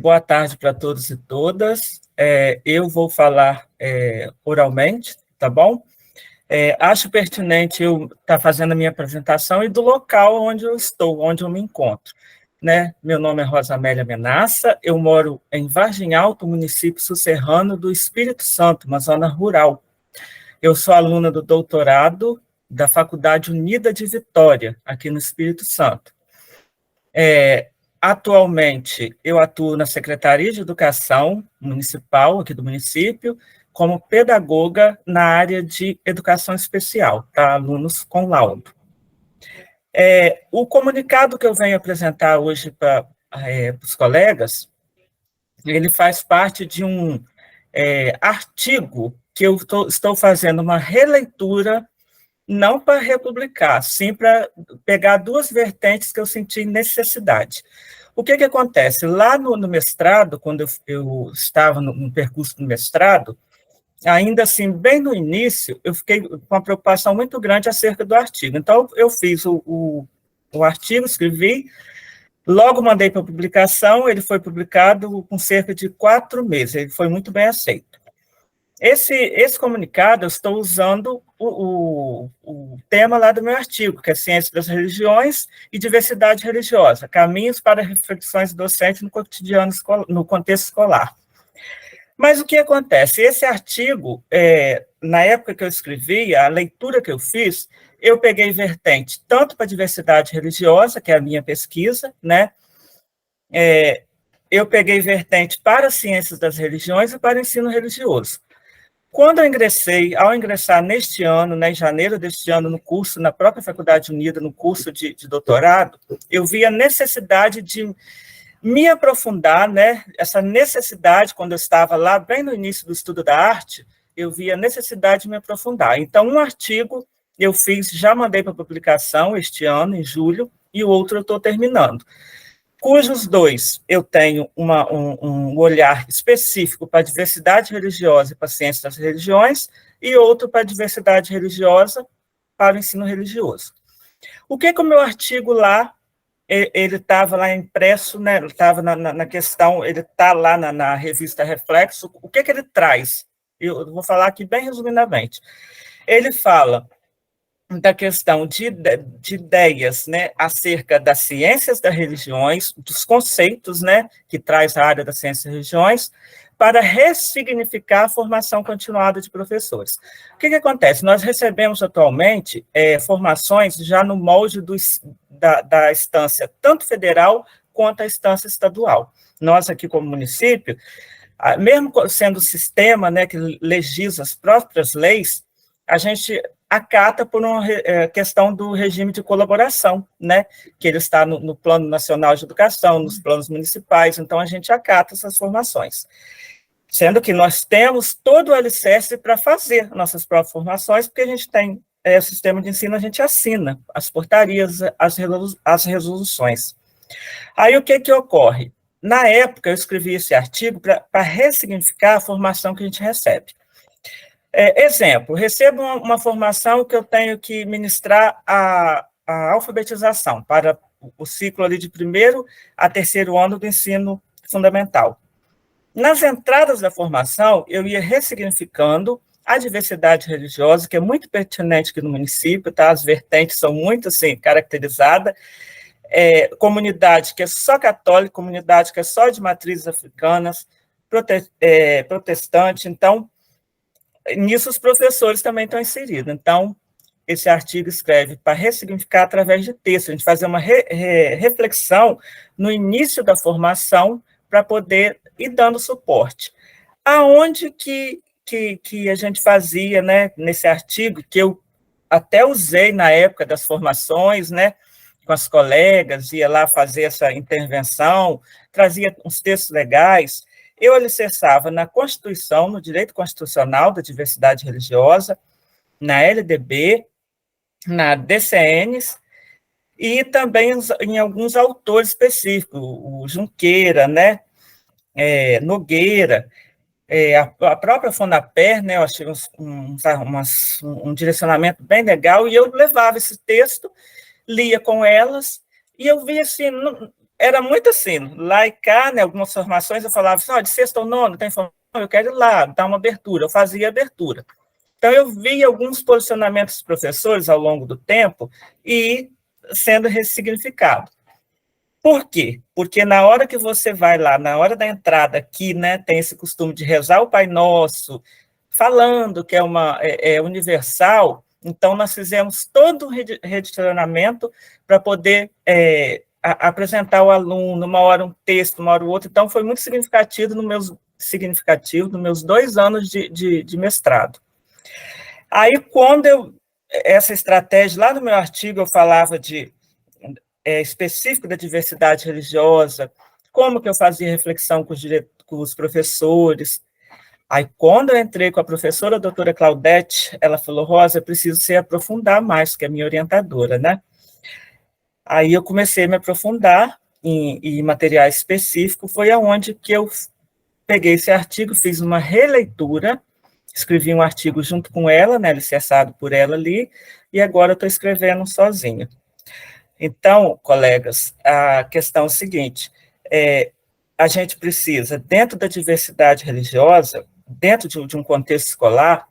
Boa tarde para todos e todas. Eu vou falar oralmente, tá bom? Acho pertinente eu estar fazendo a minha apresentação e do local onde eu estou, onde eu me encontro. Né? Meu nome é Rosamélia Menassa, eu moro em Vargem Alto, município susserrano do Espírito Santo, uma zona rural. Eu sou aluna do doutorado da Faculdade Unida de Vitória, aqui no Espírito Santo. Atualmente, eu atuo na Secretaria de Educação Municipal, aqui do município, como pedagoga na área de educação especial, para alunos com laudo. O comunicado que eu venho apresentar hoje para os colegas, ele faz parte de um artigo que eu estou fazendo uma releitura, não para republicar, sim para pegar duas vertentes que eu senti necessidade. O que acontece? Lá no mestrado, quando eu estava no percurso do mestrado, ainda assim, bem no início, eu fiquei com uma preocupação muito grande acerca do artigo. Então, eu fiz o artigo, escrevi, logo mandei para publicação, ele foi publicado com cerca de 4 meses, ele foi muito bem aceito. Esse comunicado, eu estou usando o tema lá do meu artigo, que é Ciência das Religiões e Diversidade Religiosa, caminhos para reflexões docentes no cotidiano, no contexto escolar. Mas o que acontece? Esse artigo, na época que eu escrevi, a leitura que eu fiz, eu peguei vertente tanto para a diversidade religiosa, que é a minha pesquisa, né? Eu peguei vertente para as ciências das religiões e para o ensino religioso. Quando ao ingressar neste ano, né, em janeiro deste ano, no curso, na própria Faculdade Unida, no curso de doutorado, eu vi a necessidade de me aprofundar, né, essa necessidade, quando eu estava lá, bem no início do estudo da arte, eu vi a necessidade de me aprofundar. Então, um artigo eu fiz, já mandei para publicação este ano, em julho, e o outro eu estou terminando. Cujos dois eu tenho um olhar específico para a diversidade religiosa e para a ciência das religiões, e outro para a diversidade religiosa para o ensino religioso. O que o meu artigo lá, ele estava lá impresso, né, ele estava na questão, ele está lá na revista Reflexo, o que ele traz? Eu vou falar aqui bem resumidamente. Ele fala da questão de ideias, né, acerca das ciências das religiões, dos conceitos, né, que traz a área das ciências das religiões, para ressignificar a formação continuada de professores. O que acontece? Nós recebemos atualmente formações já no molde da instância, tanto federal quanto a instância estadual. Nós aqui como município, mesmo sendo o sistema, né, que legisla as próprias leis, a gente acata por uma questão do regime de colaboração, né, que ele está no Plano Nacional de Educação, nos planos municipais, então a gente acata essas formações. Sendo que nós temos todo o alicerce para fazer nossas próprias formações, porque a gente tem o sistema de ensino, a gente assina as portarias, as resoluções. Aí o que ocorre? Na época, eu escrevi esse artigo para ressignificar a formação que a gente recebe. Exemplo, recebo uma formação que eu tenho que ministrar a alfabetização para o ciclo ali de 1º a 3º ano do ensino fundamental. Nas entradas da formação, eu ia ressignificando a diversidade religiosa, que é muito pertinente aqui no município, tá? As vertentes são muito assim, caracterizadas, comunidade que é só católica, comunidade que é só de matrizes africanas, protestante, então, nisso os professores também estão inseridos. Então, esse artigo escreve para ressignificar através de texto, a gente fazer uma reflexão no início da formação para poder ir dando suporte. Aonde que a gente fazia, né, nesse artigo, que eu até usei na época das formações, né, com as colegas, ia lá fazer essa intervenção, trazia uns textos legais. Eu alicerçava na Constituição, no direito constitucional da diversidade religiosa, na LDB, na DCNs, e também em alguns autores específicos, o Junqueira, né, Nogueira, a própria Fonaper, né, eu achei um direcionamento bem legal, e eu levava esse texto, lia com elas, e eu via assim, era muito assim, lá e cá, né, algumas formações eu falava assim, de sexta ou nono, tem formação, eu quero ir lá, dar uma abertura, eu fazia abertura. Então, eu vi alguns posicionamentos dos professores ao longo do tempo e sendo ressignificado. Por quê? Porque na hora que você vai lá, na hora da entrada aqui, né, tem esse costume de rezar o Pai Nosso, falando que é universal, então nós fizemos todo um redirecionamento para poder apresentar ao aluno, uma hora um texto, uma hora o outro, então foi muito significativo nos meus 2 anos de mestrado. Aí, essa estratégia, lá no meu artigo eu falava específico da diversidade religiosa, como que eu fazia reflexão com os professores. Aí, quando eu entrei com a professora a doutora Claudete, ela falou, Rosa, eu preciso se aprofundar mais, que é a minha orientadora, né? Aí eu comecei a me aprofundar em materiais específicos, foi aonde que eu peguei esse artigo, fiz uma releitura, escrevi um artigo junto com ela, né, licenciado por ela ali, e agora estou escrevendo sozinha. Então, colegas, a questão é a seguinte, a gente precisa, dentro da diversidade religiosa, dentro de um contexto escolar,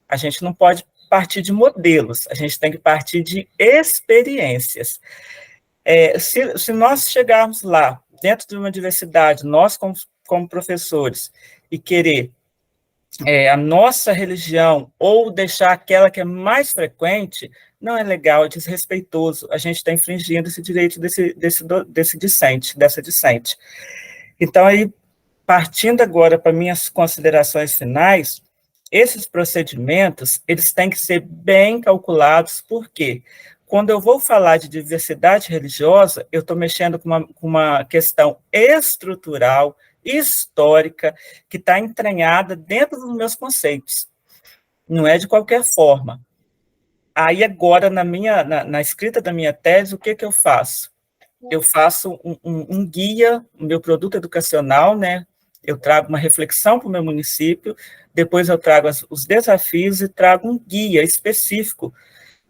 a gente não pode partir de modelos, a gente tem que partir de experiências. Se nós chegarmos lá, dentro de uma diversidade, nós como professores, e querer a nossa religião, ou deixar aquela que é mais frequente, não é legal, é desrespeitoso. A gente está infringindo esse direito desse discente, dessa discente. Então, aí, partindo agora para minhas considerações finais, esses procedimentos, eles têm que ser bem calculados, porque quando eu vou falar de diversidade religiosa, eu estou mexendo com uma questão estrutural, histórica, que está entranhada dentro dos meus conceitos. Não é de qualquer forma. Aí, agora, na escrita da minha tese, o que eu faço? Eu faço um guia, o meu produto educacional, né? Eu trago uma reflexão para o meu município, depois eu trago os desafios e trago um guia específico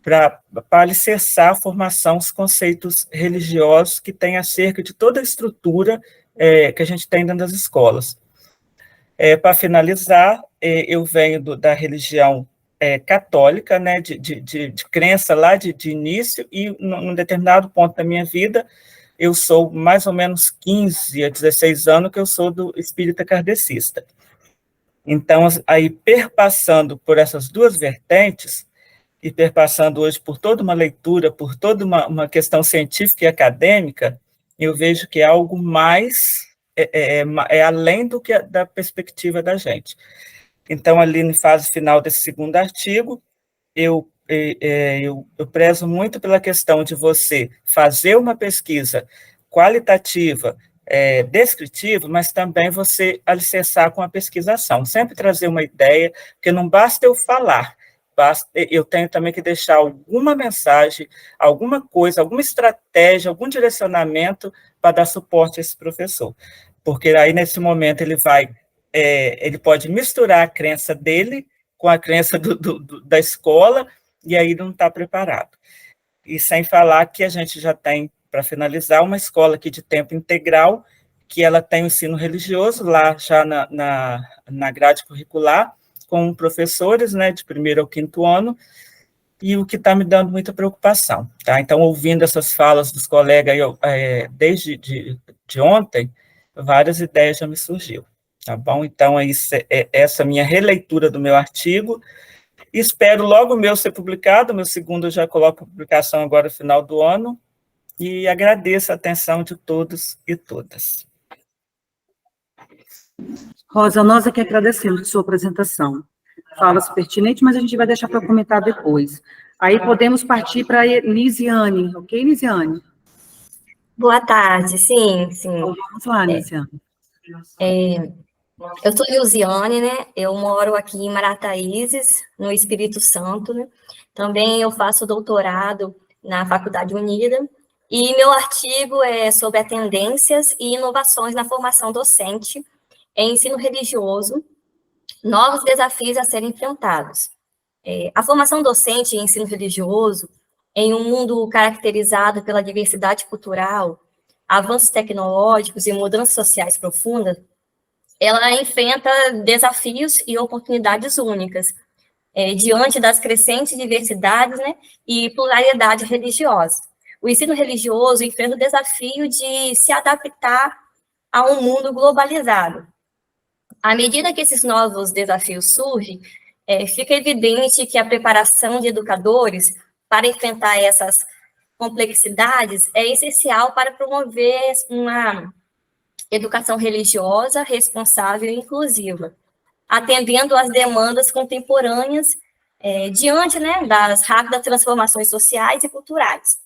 para alicerçar a formação, os conceitos religiosos que tem acerca de toda a estrutura que a gente tem dentro das escolas. Para finalizar, eu venho da religião católica, né, de crença lá de início, e num determinado ponto da minha vida, eu sou mais ou menos 15 a 16 anos que eu sou do espírita kardecista. Então, aí, perpassando por essas duas vertentes, e perpassando hoje por toda uma leitura, por toda uma questão científica e acadêmica, eu vejo que é algo mais, além do que da perspectiva da gente. Então, ali na fase final desse segundo artigo, eu prezo muito pela questão de você fazer uma pesquisa qualitativa, descritiva, mas também você alicerçar com a pesquisação, sempre trazer uma ideia, porque não basta eu falar, eu tenho também que deixar alguma mensagem, alguma coisa, alguma estratégia, algum direcionamento para dar suporte a esse professor, porque aí nesse momento ele pode misturar a crença dele com a crença da escola, e aí não está preparado. E sem falar que a gente já tem, para finalizar, uma escola aqui de tempo integral, que ela tem o ensino religioso lá já na grade curricular, com professores, né, de 1º ao 5º ano, e o que está me dando muita preocupação. Tá? Então, ouvindo essas falas dos colegas desde de ontem, várias ideias já me surgiu. Tá bom? Então, essa minha releitura do meu artigo. Espero logo o meu ser publicado, meu segundo eu já coloco a publicação agora no final do ano, e agradeço a atenção de todos e todas. Rosa, nós aqui agradecemos a sua apresentação. Falas pertinentes, mas a gente vai deixar para comentar depois. Aí podemos partir para a Lisiane, ok, Lisiane? Boa tarde, sim. Então, vamos lá, Lisiane. Eu sou Lisiane, né? Eu moro aqui em Marataízes, no Espírito Santo, né? Também eu faço doutorado na Faculdade Unida, e meu artigo é sobre as tendências e inovações na formação docente em ensino religioso, novos desafios a serem enfrentados. A formação docente em ensino religioso, em um mundo caracterizado pela diversidade cultural, avanços tecnológicos e mudanças sociais profundas, ela enfrenta desafios e oportunidades únicas, diante das crescentes diversidades, né, e pluralidade religiosa. O ensino religioso enfrenta o desafio de se adaptar a um mundo globalizado. À medida que esses novos desafios surgem, fica evidente que a preparação de educadores para enfrentar essas complexidades é essencial para promover uma educação religiosa, responsável e inclusiva, atendendo às demandas contemporâneas diante, né, das rápidas transformações sociais e culturais,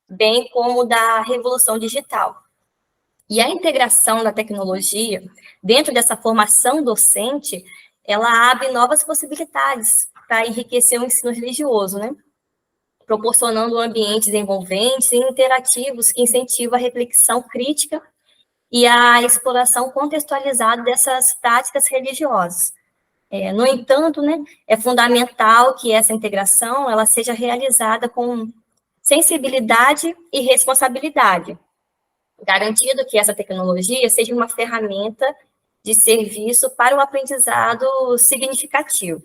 bem como da revolução digital. E a integração da tecnologia dentro dessa formação docente, ela abre novas possibilidades para enriquecer o ensino religioso, né? Proporcionando ambientes envolventes e interativos que incentivam a reflexão crítica e a exploração contextualizada dessas práticas religiosas. No entanto, né, é fundamental que essa integração ela seja realizada com sensibilidade e responsabilidade, garantindo que essa tecnologia seja uma ferramenta de serviço para o aprendizado significativo.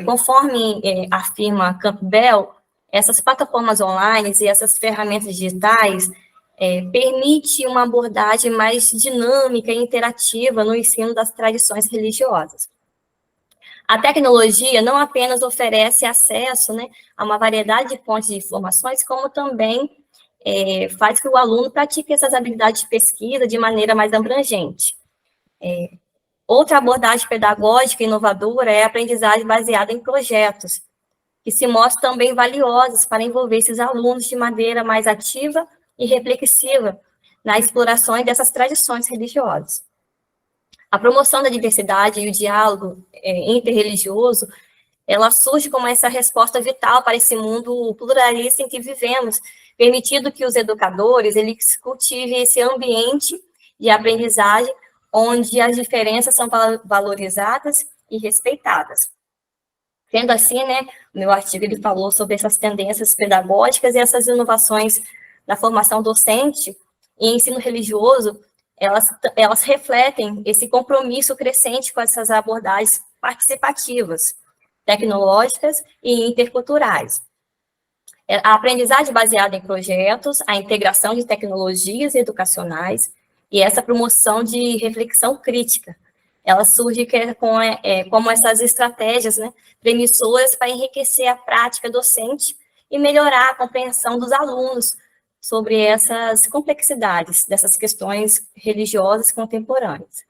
Conforme afirma Campbell, essas plataformas online e essas ferramentas digitais permitem uma abordagem mais dinâmica e interativa no ensino das tradições religiosas. A tecnologia não apenas oferece acesso, né, a uma variedade de fontes de informações, como também faz que o aluno pratique essas habilidades de pesquisa de maneira mais abrangente. Outra abordagem pedagógica inovadora é a aprendizagem baseada em projetos, que se mostram também valiosas para envolver esses alunos de maneira mais ativa e reflexiva na exploração dessas tradições religiosas. A promoção da diversidade e o diálogo interreligioso, ela surge como essa resposta vital para esse mundo pluralista em que vivemos, permitindo que os educadores eles cultivem esse ambiente de aprendizagem onde as diferenças são valorizadas e respeitadas. Sendo assim, né, o meu artigo ele falou sobre essas tendências pedagógicas e essas inovações na formação docente e ensino religioso, elas refletem esse compromisso crescente com essas abordagens participativas, tecnológicas e interculturais. A aprendizagem baseada em projetos, a integração de tecnologias educacionais e essa promoção de reflexão crítica, ela surge como essas estratégias, né, premissoras para enriquecer a prática docente e melhorar a compreensão dos alunos sobre essas complexidades dessas questões religiosas contemporâneas.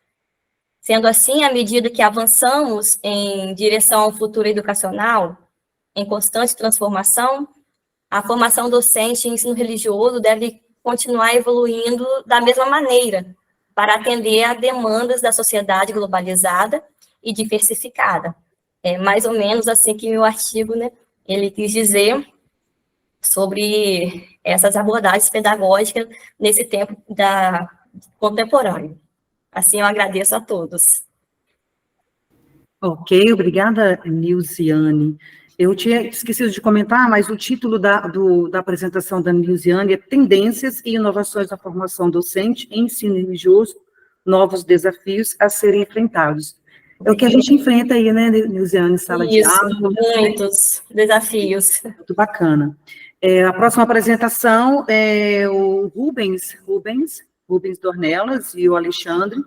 Sendo assim, à medida que avançamos em direção ao futuro educacional, em constante transformação, a formação docente em ensino religioso deve continuar evoluindo da mesma maneira, para atender a demandas da sociedade globalizada e diversificada. É mais ou menos assim que meu artigo, né, ele quis dizer sobre essas abordagens pedagógicas nesse tempo contemporâneo. Assim, eu agradeço a todos. Ok, obrigada, Nilziane. Eu tinha esquecido de comentar, mas o título da apresentação da Nilziane é Tendências e Inovações na Formação Docente em Ensino Religioso, Novos Desafios a Serem Enfrentados. É o que a gente enfrenta aí, né, Nilziane, em sala de aula. Muitos desafios. Muito bacana. A próxima apresentação é o Rubens Dornelas e o Alexandre,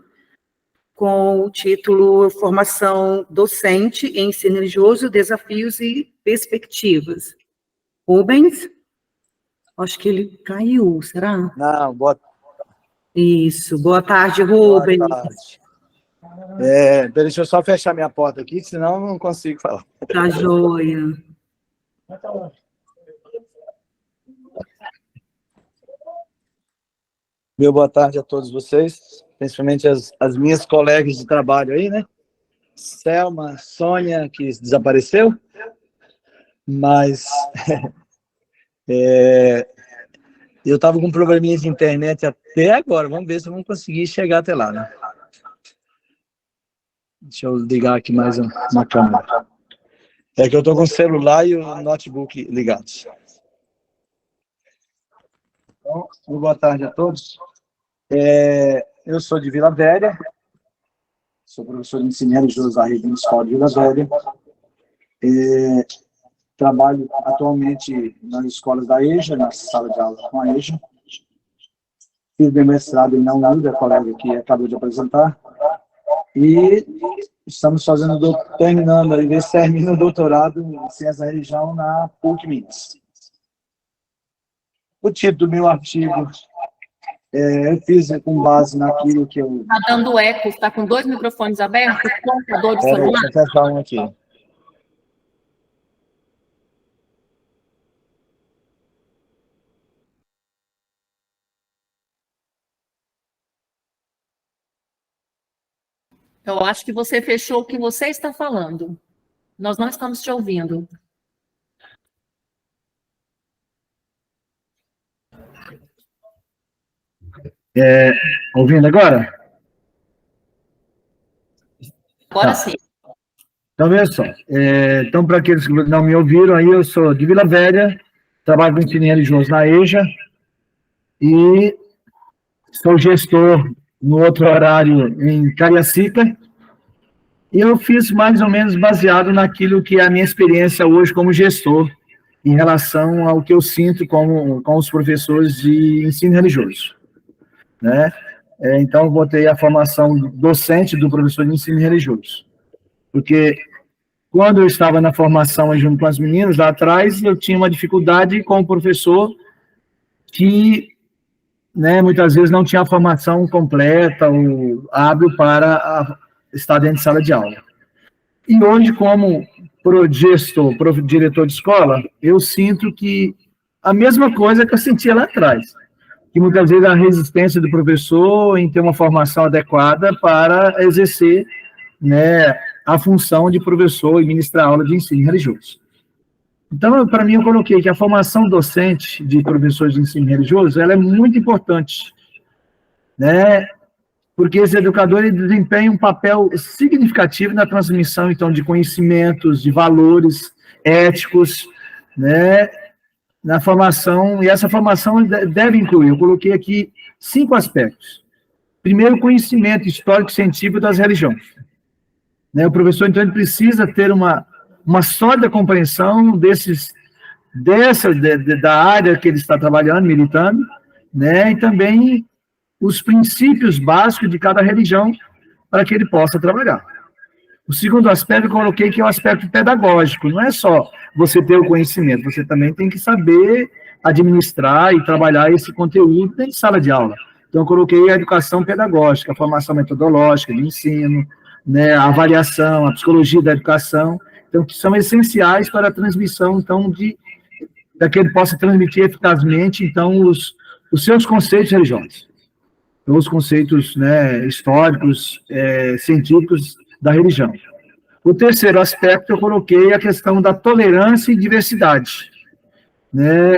com o título Formação Docente em Ensino Religioso, Desafios e Perspectivas. Rubens? Acho que ele caiu, será? Não, boa Isso, boa tarde, Rubens. Boa tarde. Deixa eu só fechar minha porta aqui, senão eu não consigo falar. Tá joia. Meu boa tarde a todos vocês, principalmente as minhas colegas de trabalho aí, né? Selma, Sônia, que desapareceu, mas eu estava com um probleminha de internet até agora, vamos ver se vamos conseguir chegar até lá, né? Deixa eu ligar aqui mais uma câmera. É que eu estou com o celular e o notebook ligados. Então, boa tarde a todos. Eu sou de Vila Velha, sou professor de ensino religioso da rede municipal de Vila Velha. Trabalho atualmente nas escolas da EJA, na sala de aula com a EJA. Fiz meu mestrado em UNIDA, a colega que acabou de apresentar. E estamos terminando o doutorado em Ciência da Religião na PUC Minas. O título do meu artigo eu fiz com base naquilo que eu... Está dando eco, está com 2 microfones abertos, computador de Deixa celular. eu fechar um aqui. Eu acho que você fechou o que você está falando. Nós não estamos te ouvindo. Ouvindo agora? Agora sim. Então, veja só. Então, para aqueles que não me ouviram, aí eu sou de Vila Velha, trabalho com ensino religioso na EJA e sou gestor no outro horário em Cariacica. E eu fiz mais ou menos baseado naquilo que é a minha experiência hoje como gestor em relação ao que eu sinto com os professores de ensino religioso, né? Então, eu botei a formação docente do professor de ensino religioso. Porque quando eu estava na formação junto com as meninas, lá atrás, eu tinha uma dificuldade com o professor que, né, muitas vezes não tinha a formação completa ou hábil para estar dentro de sala de aula. E hoje, como gestor, diretor de escola, eu sinto que a mesma coisa que eu sentia lá atrás, que muitas vezes a resistência do professor em ter uma formação adequada para exercer, né, a função de professor e ministrar aula de ensino religioso. Então, para mim, eu coloquei que a formação docente de professores de ensino religioso, ela é muito importante, né, porque esse educador ele desempenha um papel significativo na transmissão, então, de conhecimentos, de valores éticos, né, na formação, e essa formação deve incluir, eu coloquei aqui 5 aspectos. Primeiro, conhecimento histórico científico das religiões. Né, o professor, então, ele precisa ter uma sólida compreensão da área que ele está trabalhando, militando, né, e também os princípios básicos de cada religião para que ele possa trabalhar. O segundo aspecto eu coloquei que é o aspecto pedagógico, não é só você ter o conhecimento, você também tem que saber administrar e trabalhar esse conteúdo dentro de sala de aula. Então, eu coloquei a educação pedagógica, a formação metodológica de ensino, né, a avaliação, a psicologia da educação, então, que são essenciais para a transmissão, então, para que ele possa transmitir eficazmente, então, os seus conceitos religiosos, os conceitos, né, históricos, científicos da religião. O terceiro aspecto, eu coloquei a questão da tolerância e diversidade, né?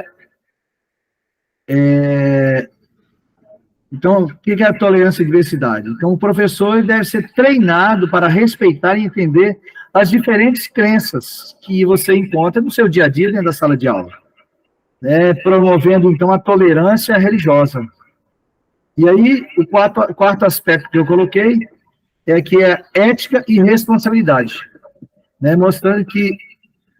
Então, o que é a tolerância e diversidade? Então, o professor deve ser treinado para respeitar e entender as diferentes crenças que você encontra no seu dia a dia dentro da sala de aula, né? Promovendo, então, a tolerância religiosa. E aí, o quarto aspecto que eu coloquei é que é ética e responsabilidade, né? Mostrando que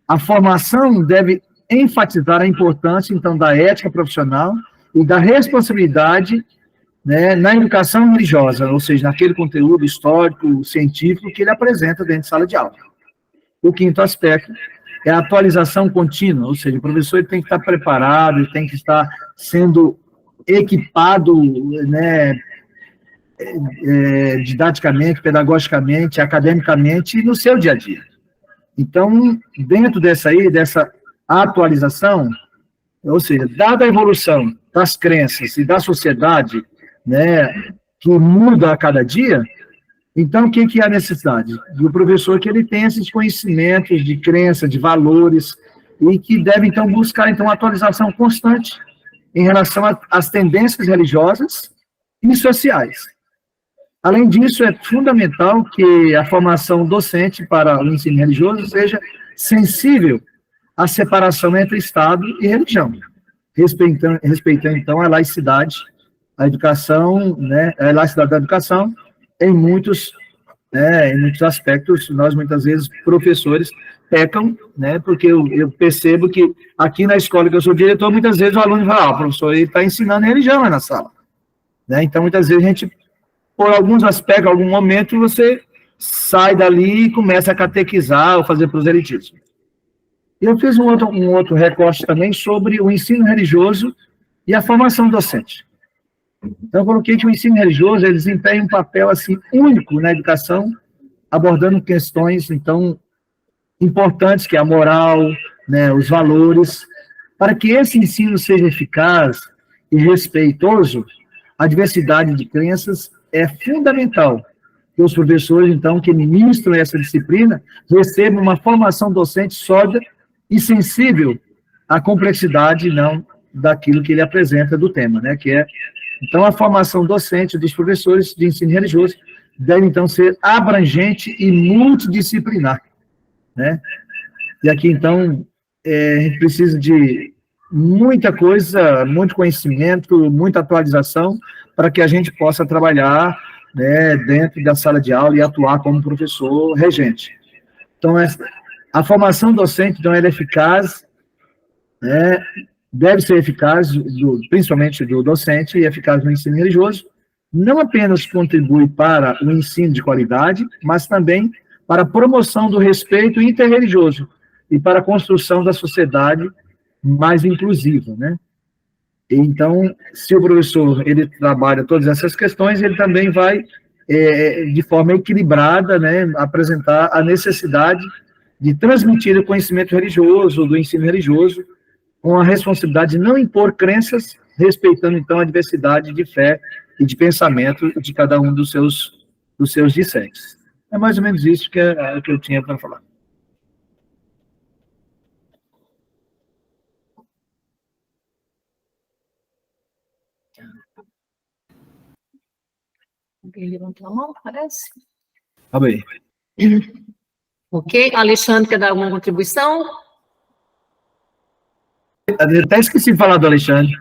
a formação deve enfatizar a importância, então, da ética profissional e da responsabilidade, né, na educação religiosa, ou seja, naquele conteúdo histórico, científico que ele apresenta dentro de sala de aula. O quinto aspecto é a atualização contínua, ou seja, o professor ele tem que estar preparado, ele tem que estar sendo equipado, né, didaticamente, pedagogicamente, academicamente, no seu dia a dia. Então, dentro dessa atualização, ou seja, dada a evolução das crenças e da sociedade, né, que muda a cada dia, então, o que é a necessidade? Do professor que ele tenha esses conhecimentos de crença, de valores, e que deve, então, buscar, então, uma atualização constante em relação às tendências religiosas e sociais. Além disso, é fundamental que a formação docente para o ensino religioso seja sensível à separação entre Estado e religião. respeitando então, a laicidade, a educação, né, a laicidade da educação, em muitos aspectos, nós muitas vezes, professores, pecam, né, porque eu percebo que aqui na escola que eu sou diretor, muitas vezes o aluno fala, o professor está ensinando religião na sala, né, então muitas vezes a gente, por alguns aspectos, algum momento, você sai dali e começa a catequizar ou fazer proselitismo. Eu fiz um outro recorte também sobre o ensino religioso e a formação docente. Então, eu coloquei que o ensino religioso ele desempenha um papel assim, único na educação, abordando questões, então, importantes, que é a moral, né, os valores. Para que esse ensino seja eficaz e respeitoso, a diversidade de crenças é fundamental. Que os professores, então, que ministram essa disciplina, recebam uma formação docente sólida e sensível à complexidade, não, daquilo que ele apresenta do tema, né, que é. Então, a formação docente dos professores de ensino religioso deve, então, ser abrangente e multidisciplinar, né? E aqui, então, a gente precisa de muita coisa, muito conhecimento, muita atualização, para que a gente possa trabalhar, né, dentro da sala de aula e atuar como professor regente. Então, a formação docente, então, ela é eficaz, né, deve ser eficaz, principalmente do docente, e eficaz no ensino religioso, não apenas contribui para o ensino de qualidade, mas também para a promoção do respeito interreligioso e para a construção da sociedade mais inclusiva, né? Então, se o professor ele trabalha todas essas questões, ele também vai, de forma equilibrada, né, apresentar a necessidade de transmitir o conhecimento religioso, do ensino religioso, com a responsabilidade de não impor crenças, respeitando, então, a diversidade de fé e de pensamento de cada um dos seus discentes. É mais ou menos isso que eu tinha para falar. Alguém levantou a mão, parece? Tá bem. Ok. Alexandre, quer dar alguma contribuição? Eu até esqueci de falar do Alexandre.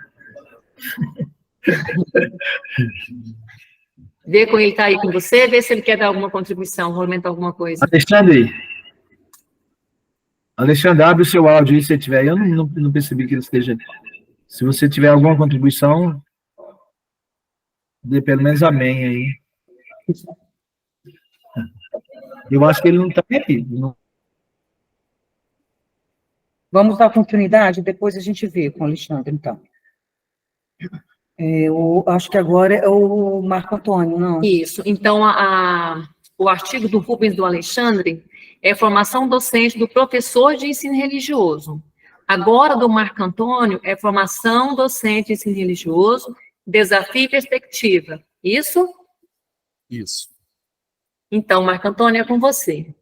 Vê com ele está aí com você, vê se ele quer dar alguma contribuição, comentar alguma coisa. Alexandre, abre o seu áudio aí, se tiver. Eu não percebi que ele esteja. Se você tiver alguma contribuição, dê pelo menos amém aí. Eu acho que ele não está aqui. Não. Vamos dar continuidade, depois a gente vê com o Alexandre, então. Eu acho que agora é o Marco Antônio, não? Isso. Então, o artigo do Rubens do Alexandre é formação docente do professor de ensino religioso. Agora, do Marco Antônio, é formação docente de ensino religioso, desafio e perspectiva. Isso? Isso. Então, Marco Antônio, é com você.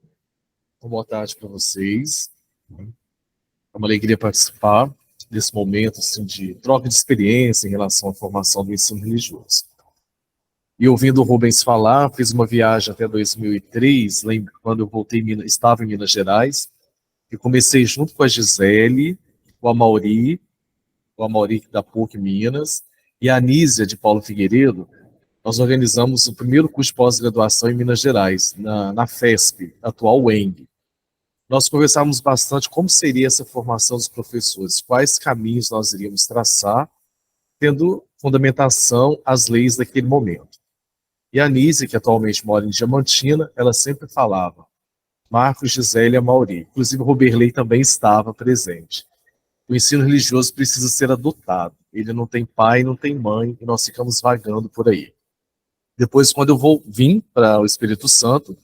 Boa tarde para vocês. É uma alegria participar desse momento assim, de troca de experiência em relação à formação do ensino religioso. E ouvindo o Rubens falar, fiz uma viagem até 2003, quando eu voltei, estava em Minas Gerais, e comecei junto com a Gisele, o Amauri da PUC Minas, e a Anísia de Paulo Figueiredo. Nós organizamos o primeiro curso de pós-graduação em Minas Gerais, na FESP, atual UENG. Nós conversávamos bastante como seria essa formação dos professores, quais caminhos nós iríamos traçar, tendo fundamentação às leis daquele momento. E a Anísia, que atualmente mora em Diamantina, ela sempre falava, Marcos, Gisele e Amauri. Inclusive o Roberley também estava presente. O ensino religioso precisa ser adotado. Ele não tem pai, não tem mãe, e nós ficamos vagando por aí. Depois, quando eu vim para o Espírito Santo,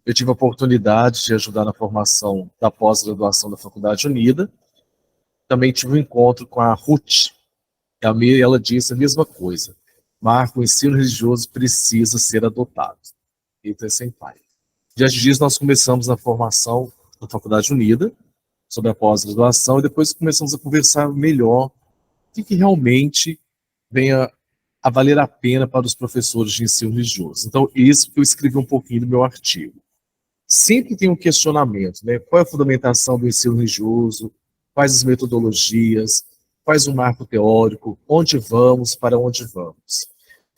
eu tive a oportunidade de ajudar na formação da pós-graduação da Faculdade Unida. Também tive um encontro com a Ruth. Ela disse a mesma coisa. Marco, o ensino religioso precisa ser adotado. Eita, sem pai. Diante disso, nós começamos a formação da Faculdade Unida, sobre a pós-graduação, e depois começamos a conversar melhor o que realmente venha a valer a pena para os professores de ensino religioso. Então, isso que eu escrevi um pouquinho no meu artigo. Sempre tem um questionamento, né? Qual é a fundamentação do ensino religioso? Quais as metodologias? faz um marco teórico, onde vamos, para onde vamos.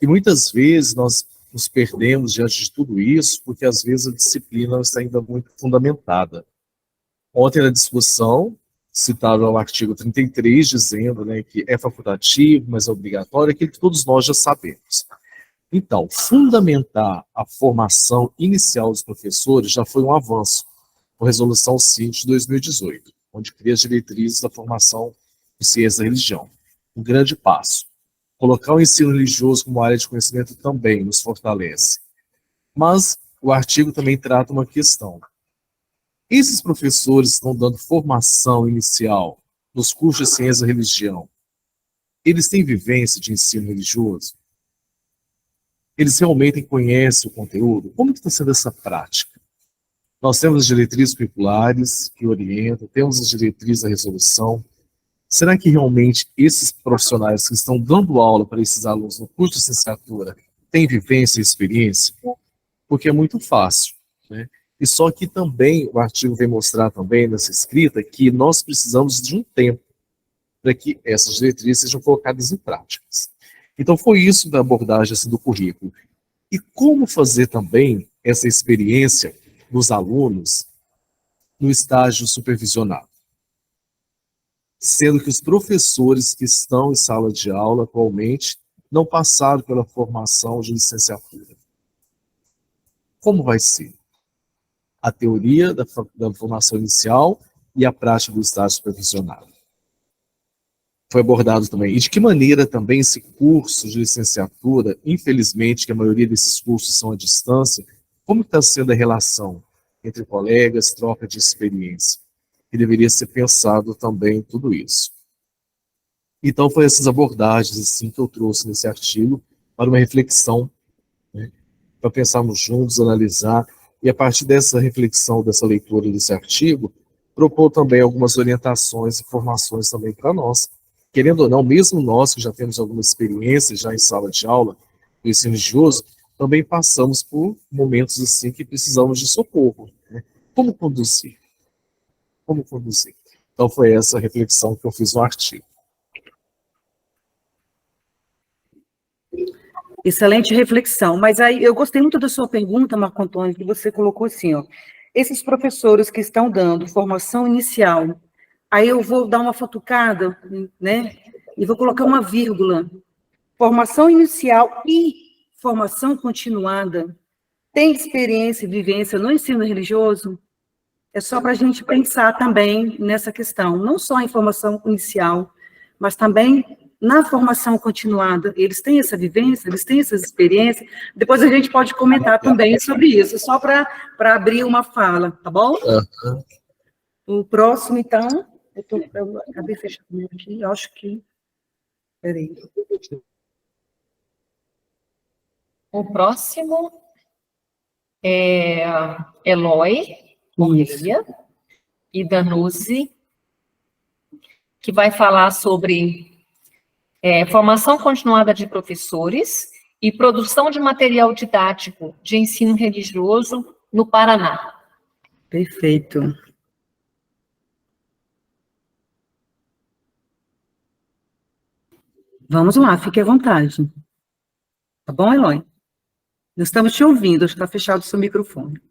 E muitas vezes nós nos perdemos diante de tudo isso, porque às vezes a disciplina está ainda muito fundamentada. Ontem na discussão, citava o artigo 33, dizendo, né, que é facultativo, mas é obrigatório, aquilo que todos nós já sabemos. Então, fundamentar a formação inicial dos professores já foi um avanço, com a Resolução 5 de 2018, onde cria as diretrizes da formação em ciência da religião. Um grande passo. Colocar o ensino religioso como área de conhecimento também nos fortalece. Mas o artigo também trata uma questão. Esses professores que estão dando formação inicial nos cursos de ciência da religião, eles têm vivência de ensino religioso? Eles realmente conhecem o conteúdo? Como que está sendo essa prática? Nós temos as diretrizes curriculares que orientam, temos as diretrizes da resolução. Será que realmente esses profissionais que estão dando aula para esses alunos no curso de licenciatura têm vivência e experiência? Porque é muito fácil, né? E só que também o artigo vem mostrar também nessa escrita que nós precisamos de um tempo para que essas diretrizes sejam colocadas em práticas. Então foi isso da abordagem assim, do currículo. E como fazer também essa experiência dos alunos no estágio supervisionado? Sendo que os professores que estão em sala de aula atualmente não passaram pela formação de licenciatura. Como vai ser? A teoria da formação inicial e a prática do estágio supervisionado. Foi abordado também. E de que maneira também esse curso de licenciatura, infelizmente, que a maioria desses cursos são à distância, como está sendo a relação entre colegas, troca de experiência? Que deveria ser pensado também tudo isso. Então, foi essas abordagens assim, que eu trouxe nesse artigo para uma reflexão, né, para pensarmos juntos, analisar, e a partir dessa reflexão, dessa leitura desse artigo, propor também algumas orientações e informações também para nós. Querendo ou não, mesmo nós que já temos alguma experiência já em sala de aula, do ensino religioso, também passamos por momentos assim que precisamos de socorro, né? Como conduzir? Como conduzir? Então foi essa reflexão que eu fiz no artigo. Excelente reflexão, mas aí eu gostei muito da sua pergunta, Marco Antônio, que você colocou assim, ó, esses professores que estão dando formação inicial, aí eu vou dar uma futucada, né, e vou colocar uma vírgula, formação inicial e formação continuada, tem experiência e vivência no ensino religioso? É só para a gente pensar também nessa questão, não só em formação inicial, mas também na formação continuada. Eles têm essa vivência, eles têm essas experiências. Depois a gente pode comentar também sobre isso, só para abrir uma fala, tá bom? O próximo, então, eu acabei fechando aqui, eu acho que... Peraí. O próximo é Eloy Correia e Danuzi, que vai falar sobre formação continuada de professores e produção de material didático de ensino religioso no Paraná. Perfeito. Vamos lá, fique à vontade. Tá bom, Eloy? Nós estamos te ouvindo, está fechado o seu microfone.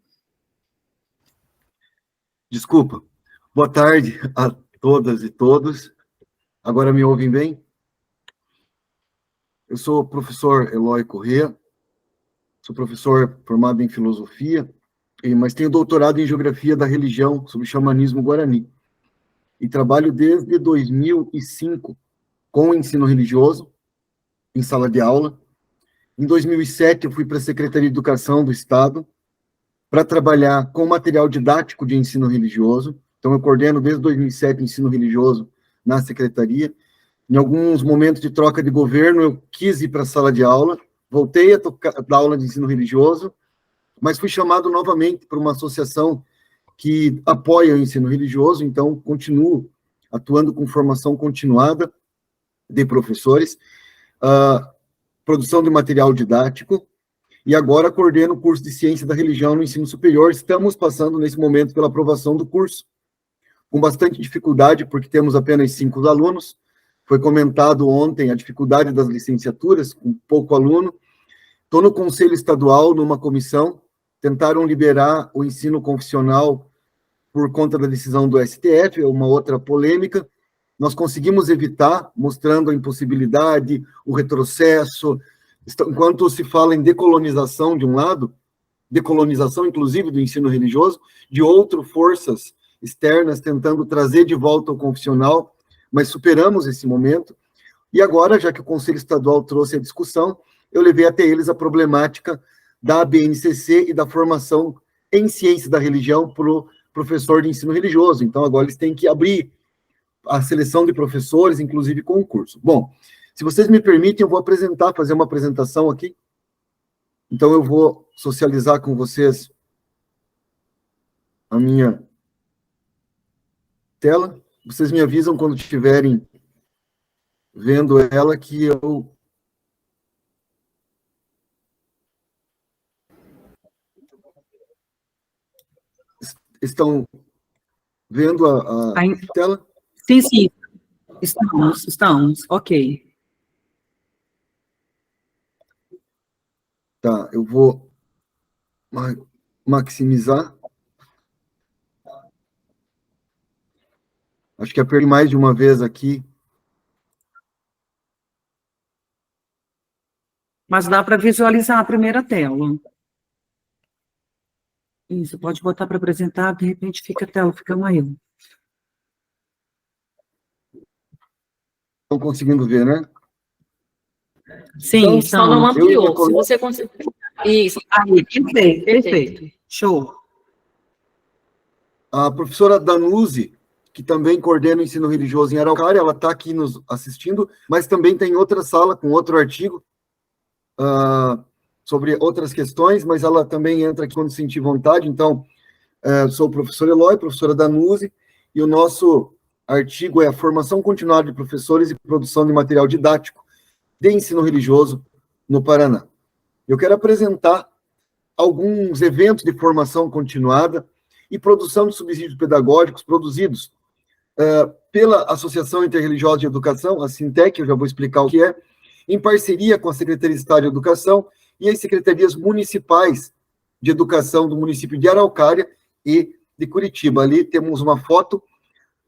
Desculpa. Boa tarde a todas e todos. Agora me ouvem bem? Eu sou o professor Eloy Correia, sou professor formado em filosofia, mas tenho doutorado em geografia da religião, sobre xamanismo guarani. E trabalho desde 2005 com o ensino religioso, em sala de aula. Em 2007, eu fui para a Secretaria de Educação do Estado para trabalhar com material didático de ensino religioso. Então, eu coordeno desde 2007 o ensino religioso na Secretaria. Em alguns momentos de troca de governo, eu quis ir para a sala de aula, voltei a dar aula de ensino religioso, mas fui chamado novamente por uma associação que apoia o ensino religioso, então continuo atuando com formação continuada de professores, produção de material didático, e agora coordeno o curso de Ciência da Religião no ensino superior. Estamos passando, nesse momento, pela aprovação do curso, com bastante dificuldade, porque temos apenas 5 alunos, Foi comentado ontem a dificuldade das licenciaturas, com pouco aluno. Estou no Conselho Estadual, numa comissão, tentaram liberar o ensino confessional por conta da decisão do STF, uma outra polêmica. Nós conseguimos evitar, mostrando a impossibilidade, o retrocesso, enquanto se fala em decolonização de um lado, decolonização, inclusive, do ensino religioso, de outro, forças externas tentando trazer de volta o confessional, mas superamos esse momento. E agora, já que o Conselho Estadual trouxe a discussão, eu levei até eles a problemática da BNCC e da formação em ciência da religião para o professor de ensino religioso. Então, agora eles têm que abrir a seleção de professores, inclusive concurso. Bom, se vocês me permitem, eu vou fazer uma apresentação aqui. Então, eu vou socializar com vocês a minha tela. Vocês me avisam quando estiverem vendo ela que eu... Estão vendo a tela? Sim, sim. Estamos. Ok. Tá, eu vou maximizar. Acho que apertei mais de uma vez aqui. Mas dá para visualizar a primeira tela. Isso, pode botar para apresentar, de repente fica a tela, fica maior. Estão conseguindo ver, né? Sim, Então, Só não estamos. ampliou. Se você conseguir. Isso. Aí, perfeito. Show. A professora Danuse, que também coordena o ensino religioso em Araucária, ela está aqui nos assistindo, mas também tem outra sala com outro artigo sobre outras questões, mas ela também entra aqui quando sentir vontade. Então, sou o professor Eloy, professora Danuse, e o nosso artigo é a formação continuada de professores e produção de material didático de ensino religioso no Paraná. Eu quero apresentar alguns eventos de formação continuada e produção de subsídios pedagógicos produzidos pela Associação Interreligiosa de Educação, a Sintec, eu já vou explicar o que é, em parceria com a Secretaria de Estado de Educação e as secretarias municipais de educação do município de Araucária e de Curitiba. Ali temos uma foto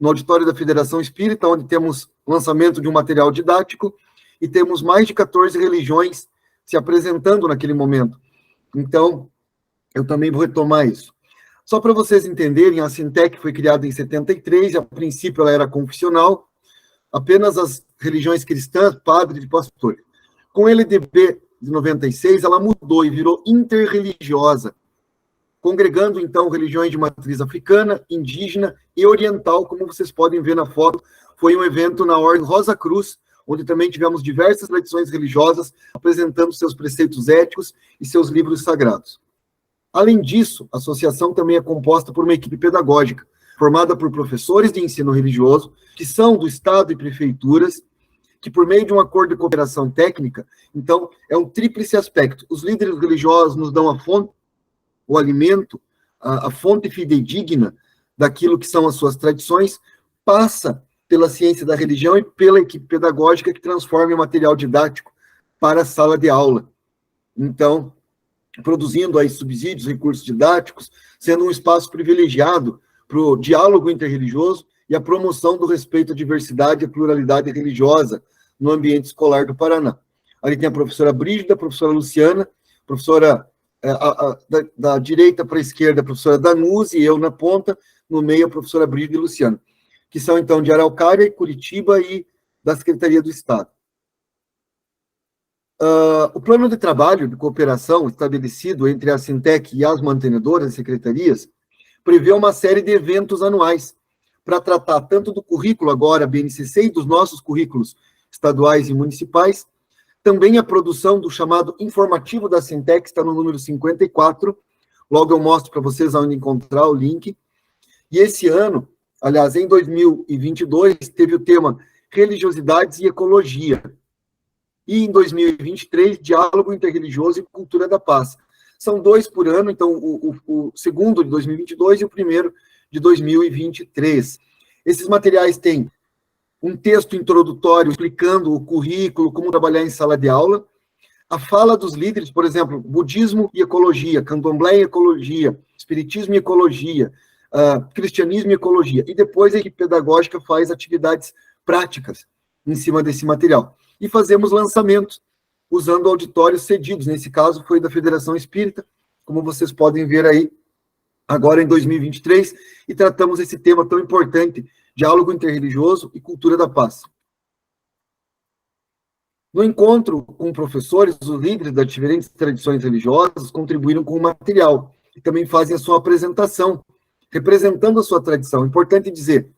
no auditório da Federação Espírita, onde temos lançamento de um material didático e temos mais de 14 religiões se apresentando naquele momento. Então, eu também vou retomar isso. Só para vocês entenderem, a Sintec foi criada em 73, a princípio ela era confessional, apenas as religiões cristãs, padres e pastores. Com o LDB de 96, ela mudou e virou interreligiosa, congregando, então, religiões de matriz africana, indígena e oriental, como vocês podem ver na foto. Foi um evento na Ordem Rosa Cruz, onde também tivemos diversas tradições religiosas apresentando seus preceitos éticos e seus livros sagrados. Além disso, a associação também é composta por uma equipe pedagógica, formada por professores de ensino religioso, que são do Estado e prefeituras, que por meio de um acordo de cooperação técnica, então, é um tríplice aspecto. Os líderes religiosos nos dão a fonte, o alimento, a fonte fidedigna daquilo que são as suas tradições, passa pela ciência da religião e pela equipe pedagógica que transforma em material didático para a sala de aula. Então, produzindo aí subsídios, recursos didáticos, sendo um espaço privilegiado para o diálogo interreligioso e a promoção do respeito à diversidade e à pluralidade religiosa no ambiente escolar do Paraná. Ali tem a professora Brígida, a professora Luciana, professora da direita para a esquerda, a professora Danuse, e eu na ponta, no meio a professora Brígida e Luciana, que são, então, de Araucária, Curitiba e da Secretaria do Estado. O plano de trabalho de cooperação estabelecido entre a Sintec e as mantenedoras e secretarias prevê uma série de eventos anuais para tratar tanto do currículo agora, BNCC, e dos nossos currículos estaduais e municipais, também a produção do chamado informativo da Sintec, está no número 54, logo eu mostro para vocês onde encontrar o link, e esse ano, aliás, em 2022, teve o tema Religiosidades e Ecologia, e em 2023, Diálogo Interreligioso e Cultura da Paz. São 2 por ano, então o segundo de 2022 e o primeiro de 2023. Esses materiais têm um texto introdutório explicando o currículo, como trabalhar em sala de aula, a fala dos líderes, por exemplo, budismo e ecologia, candomblé e ecologia, espiritismo e ecologia, cristianismo e ecologia, e depois a equipe pedagógica faz atividades práticas em cima desse material. E fazemos lançamentos usando auditórios cedidos, nesse caso foi da Federação Espírita, como vocês podem ver aí, agora em 2023, e tratamos esse tema tão importante, diálogo interreligioso e cultura da paz. No encontro com professores, os líderes das diferentes tradições religiosas contribuíram com o material, e também fazem a sua apresentação, representando a sua tradição. Importante dizer,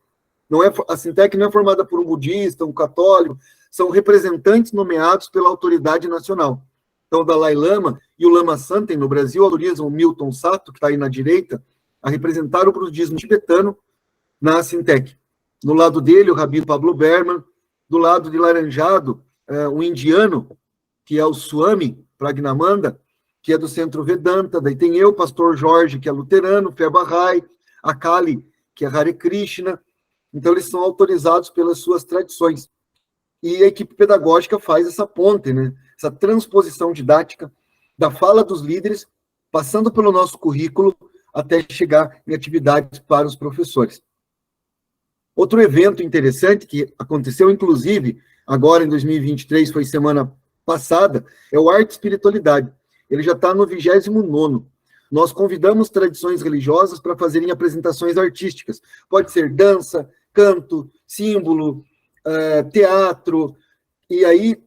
a Sintec não é formada por um budista, um católico, são representantes nomeados pela autoridade nacional. Então, o Dalai Lama e o Lama Santen, no Brasil, autorizam o Milton Sato, que está aí na direita, a representar o budismo tibetano na Sintec. No lado dele, o Rabino Pablo Berman, do lado de Laranjado, um indiano, que é o Swami Pragnamanda, que é do Centro Vedanta, daí tem eu, pastor Jorge, que é luterano, Fé Bahá'í, a Kali, que é Hare Krishna, então eles são autorizados pelas suas tradições. E a equipe pedagógica faz essa ponte, né? Essa transposição didática da fala dos líderes, passando pelo nosso currículo, até chegar em atividades para os professores. Outro evento interessante, que aconteceu, inclusive, agora em 2023, foi semana passada, é o Arte e Espiritualidade. Ele já está no 29º. Nós convidamos tradições religiosas para fazerem apresentações artísticas. Pode ser dança, canto, símbolo, teatro, e aí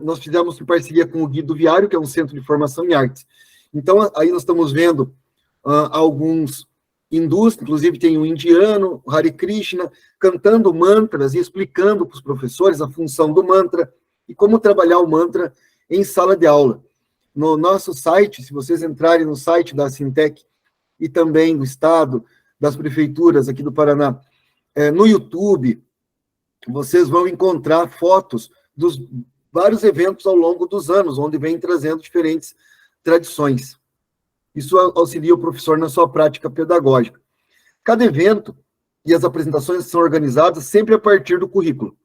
nós fizemos em parceria com o Guido Viário, que é um centro de formação em artes. Então, aí nós estamos vendo alguns hindus, inclusive tem um indiano, Hare Krishna, cantando mantras e explicando para os professores a função do mantra e como trabalhar o mantra em sala de aula. No nosso site, se vocês entrarem no site da Sintec e também do Estado, das prefeituras aqui do Paraná, no YouTube, vocês vão encontrar fotos dos vários eventos ao longo dos anos, onde vem trazendo diferentes tradições. Isso auxilia o professor na sua prática pedagógica. Cada evento e as apresentações são organizadas sempre a partir do currículo.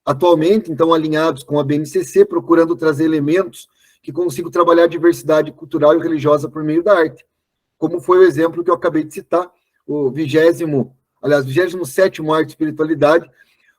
Atualmente, então, alinhados com a BNCC, procurando trazer elementos que consigam trabalhar a diversidade cultural e religiosa por meio da arte. Como foi o exemplo que eu acabei de citar, o 27º Arte e Espiritualidade,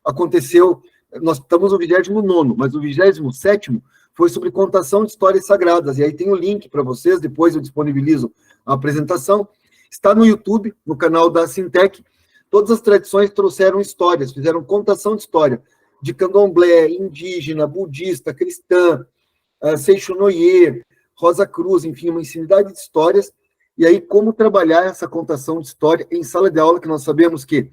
aconteceu, nós estamos no 29º, mas o 27º foi sobre contação de histórias sagradas, e aí tem o link para vocês, depois eu disponibilizo a apresentação, está no YouTube, no canal da Sintec, todas as tradições trouxeram histórias, fizeram contação de história, de candomblé, indígena, budista, cristã, Seixonoye, Rosa Cruz, enfim, uma infinidade de histórias, e aí como trabalhar essa contação de história em sala de aula, que nós sabemos que,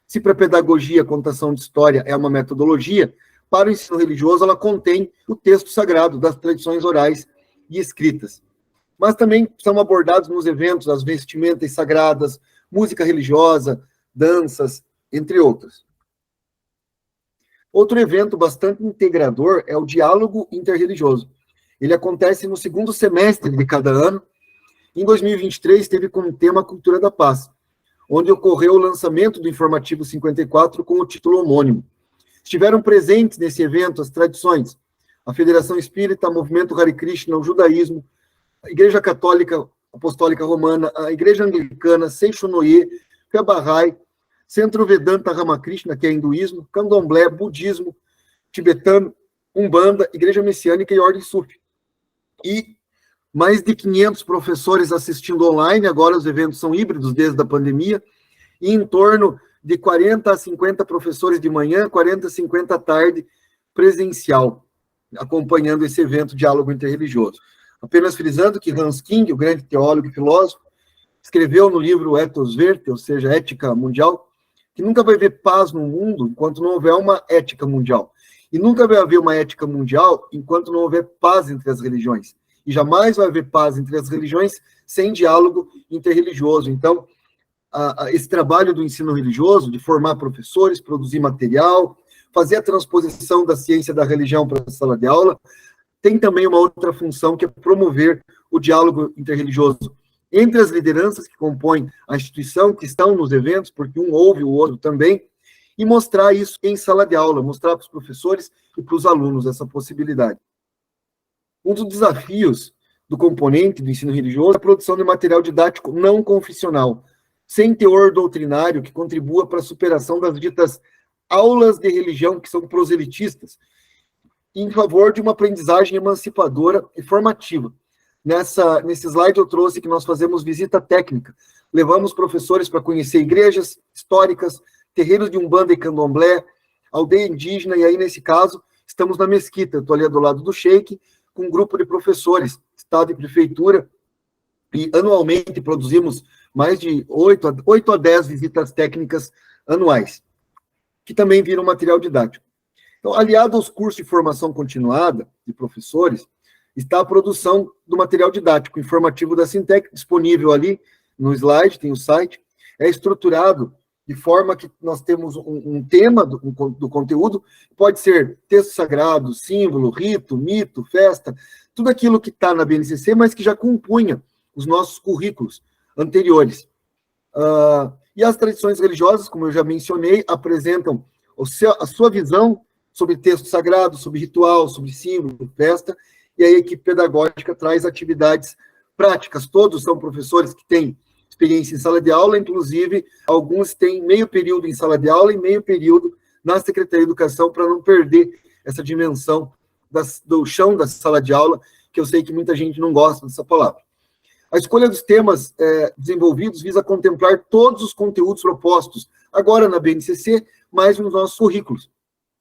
se para a pedagogia a contação de história é uma metodologia, para o ensino religioso ela contém o texto sagrado das tradições orais e escritas. Mas também são abordados nos eventos as vestimentas sagradas, música religiosa, danças, entre outros. Outro evento bastante integrador é o diálogo interreligioso. Ele acontece no 2º semestre de cada ano. Em 2023, teve como tema a Cultura da Paz, onde ocorreu o lançamento do Informativo 54 com o título homônimo. Estiveram presentes nesse evento as tradições, a Federação Espírita, o Movimento Hare Krishna, o Judaísmo, a Igreja Católica Apostólica Romana, a Igreja Anglicana, Seixonoye, Fé Bahá'í, Centro Vedanta Ramakrishna, que é hinduísmo, candomblé, budismo, tibetano, Umbanda, Igreja Messiânica e Ordem Sufi. E mais de 500 professores assistindo online, agora os eventos são híbridos desde a pandemia, e em torno de 40 a 50 professores de manhã, 40 a 50 à tarde, presencial, acompanhando esse evento Diálogo Interreligioso. Apenas frisando que Hans King, o grande teólogo e filósofo, escreveu no livro Ethos Verte, ou seja, Ética Mundial, que nunca vai haver paz no mundo enquanto não houver uma ética mundial. E nunca vai haver uma ética mundial enquanto não houver paz entre as religiões. E jamais vai haver paz entre as religiões sem diálogo interreligioso. Então, esse trabalho do ensino religioso, de formar professores, produzir material, fazer a transposição da ciência da religião para a sala de aula, tem também uma outra função, que é promover o diálogo interreligioso entre as lideranças que compõem a instituição, que estão nos eventos, porque um ouve o outro também, e mostrar isso em sala de aula, mostrar para os professores e para os alunos essa possibilidade. Um dos desafios do componente do ensino religioso é a produção de material didático não confessional, sem teor doutrinário que contribua para a superação das ditas aulas de religião, que são proselitistas, em favor de uma aprendizagem emancipadora e formativa. Nesse slide eu trouxe que nós fazemos visita técnica, levamos professores para conhecer igrejas históricas, terreiros de Umbanda e Candomblé, aldeia indígena, e aí, nesse caso, estamos na mesquita, eu estou ali do lado do Sheik, com um grupo de professores, Estado e Prefeitura, e anualmente produzimos mais de 8 a 10 visitas técnicas anuais, que também viram material didático. Então, aliado aos cursos de formação continuada de professores, está a produção do material didático informativo da Sintec, disponível ali no slide, tem o site, é estruturado de forma que nós temos um tema do conteúdo, pode ser texto sagrado, símbolo, rito, mito, festa, tudo aquilo que está na BNCC, mas que já compunha os nossos currículos anteriores. E as tradições religiosas, como eu já mencionei, apresentam a sua visão sobre texto sagrado, sobre ritual, sobre símbolo, festa, e a equipe pedagógica traz atividades práticas. Todos são professores que têm experiência em sala de aula, inclusive alguns têm meio período em sala de aula e meio período na Secretaria de Educação, para não perder essa dimensão do chão da sala de aula, que eu sei que muita gente não gosta dessa palavra. A escolha dos temas desenvolvidos visa contemplar todos os conteúdos propostos, agora na BNCC, mas nos nossos currículos.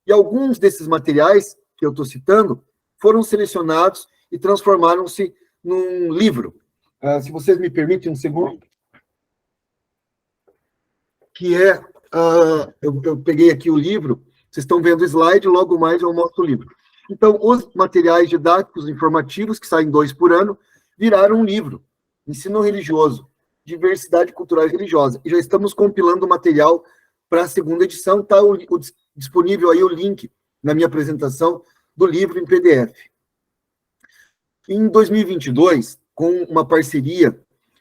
E alguns desses materiais que eu estou citando foram selecionados e transformaram-se num livro. Se vocês me permitem um segundo. Que é, eu peguei aqui o livro, vocês estão vendo o slide, logo mais eu mostro o livro. Então, os materiais didáticos informativos, que saem 2 por ano, viraram um livro, Ensino Religioso, Diversidade Cultural e Religiosa. E já estamos compilando o material para a 2ª edição, está disponível aí o link na minha apresentação do livro em PDF. Em 2022, com uma parceria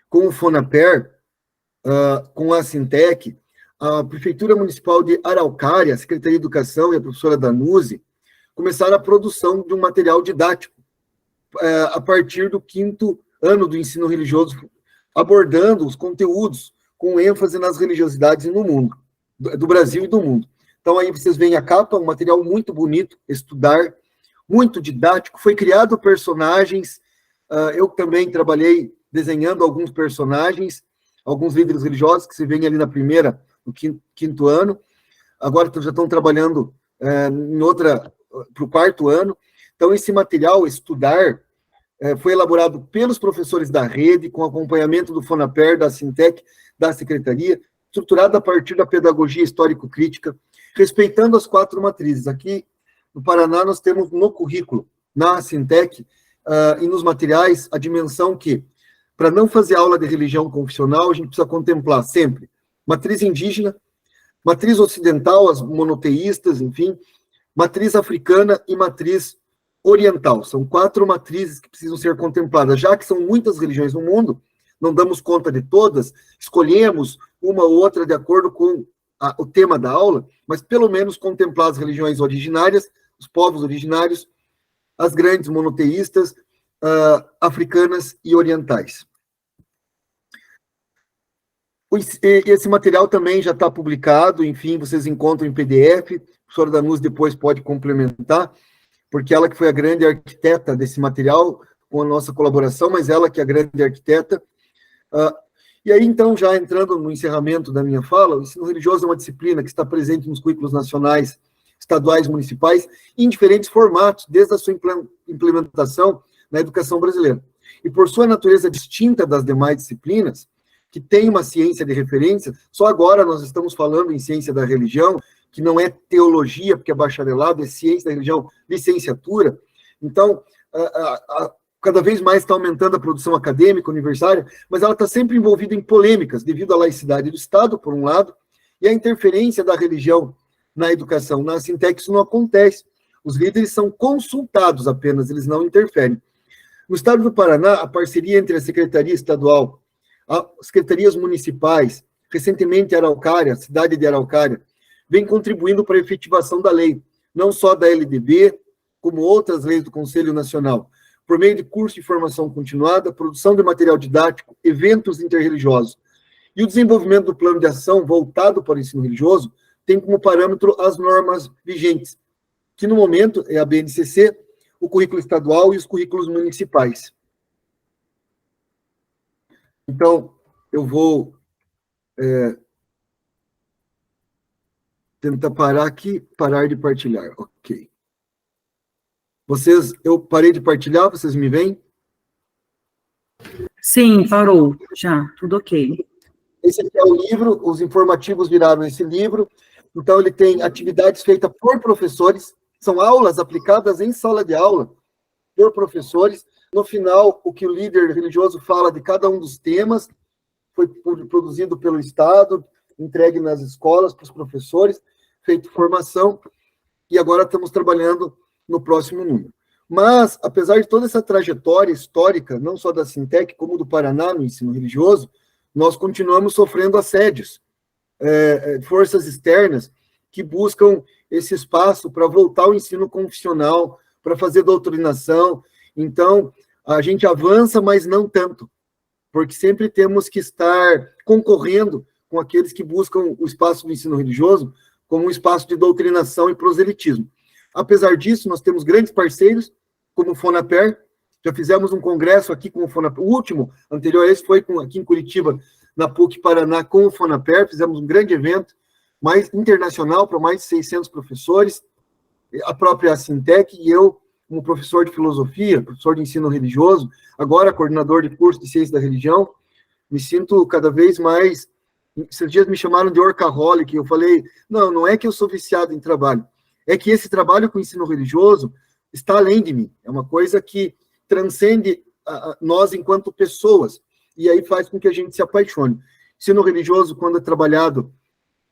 com o FONAPER, com a Sintec, a Prefeitura Municipal de Araucária, a Secretaria de Educação e a professora Danuse começaram a produção de um material didático a partir do 5º ano do ensino religioso, abordando os conteúdos com ênfase nas religiosidades no mundo, do Brasil e do mundo. Então, aí vocês veem a capa, um material muito bonito, estudar, muito didático, foi criado personagens, eu também trabalhei desenhando alguns personagens, alguns líderes religiosos que se veem ali no 5º ano, agora já estão trabalhando para o 4º ano. Então, esse material, estudar, foi elaborado pelos professores da rede, com acompanhamento do FONAPER, da Sintec, da Secretaria, estruturado a partir da pedagogia histórico-crítica, respeitando as 4 matrizes. Aqui, no Paraná, nós temos no currículo, na Sintec, e nos materiais, a dimensão que, para não fazer aula de religião confessional, a gente precisa contemplar sempre matriz indígena, matriz ocidental, as monoteístas, enfim, matriz africana e matriz oriental. São 4 matrizes que precisam ser contempladas. Já que são muitas religiões no mundo, não damos conta de todas, escolhemos uma ou outra de acordo com o tema da aula, mas pelo menos contemplar as religiões originárias, os povos originários, as grandes monoteístas, africanas e orientais. Esse material também já está publicado, enfim, vocês encontram em PDF, a professora Danuse depois pode complementar, porque ela que foi a grande arquiteta desse material, com a nossa colaboração, mas ela que é a grande arquiteta. E aí, então, já entrando no encerramento da minha fala, o ensino religioso é uma disciplina que está presente nos currículos nacionais, estaduais, municipais, em diferentes formatos, desde a sua implementação na educação brasileira. E por sua natureza distinta das demais disciplinas, que tem uma ciência de referência, só agora nós estamos falando em ciência da religião, que não é teologia, porque é bacharelado, é ciência da religião, licenciatura. Então, cada vez mais está aumentando a produção acadêmica, universitária, mas ela está sempre envolvida em polêmicas, devido à laicidade do Estado, por um lado, e a interferência da religião na educação. Na Sintec isso não acontece. Os líderes são consultados apenas, eles não interferem. No estado do Paraná, a parceria entre a Secretaria Estadual, as secretarias municipais, recentemente Araucária, a cidade de Araucária, vem contribuindo para a efetivação da lei, não só da LDB, como outras leis do Conselho Nacional, por meio de curso de formação continuada, produção de material didático, eventos interreligiosos. E o desenvolvimento do plano de ação voltado para o ensino religioso tem como parâmetro as normas vigentes, que no momento é a BNCC, o currículo estadual e os currículos municipais. Então, eu vou tentar parar de partilhar. Ok. Eu parei de partilhar, vocês me veem? Sim, parou, já, tudo ok. Esse aqui é o livro, os informativos viraram esse livro, então ele tem atividades feitas por professores, são aulas aplicadas em sala de aula por professores. No final, o que o líder religioso fala de cada um dos temas foi produzido pelo Estado, entregue nas escolas para os professores, feito formação, e agora estamos trabalhando no próximo número. Mas, apesar de toda essa trajetória histórica, não só da Sintec, como do Paraná no ensino religioso, nós continuamos sofrendo assédios, forças externas que buscam esse espaço para voltar ao ensino confessional, para fazer doutrinação. Então, a gente avança, mas não tanto, porque sempre temos que estar concorrendo com aqueles que buscam o espaço do ensino religioso como um espaço de doutrinação e proselitismo. Apesar disso, nós temos grandes parceiros, como o Fonaper, já fizemos um congresso aqui com o Fonaper, o último, anterior a esse, foi aqui em Curitiba, na PUC Paraná, com o Fonaper, fizemos um grande evento, mais internacional, para mais de 600 professores, a própria Sintec e eu, como professor de filosofia, professor de ensino religioso, agora coordenador de curso de ciência da religião, me sinto cada vez mais... Esses dias me chamaram de workaholic, eu falei, não é que eu sou viciado em trabalho, é que esse trabalho com o ensino religioso está além de mim, é uma coisa que transcende nós enquanto pessoas, e aí faz com que a gente se apaixone. Ensino religioso, quando é trabalhado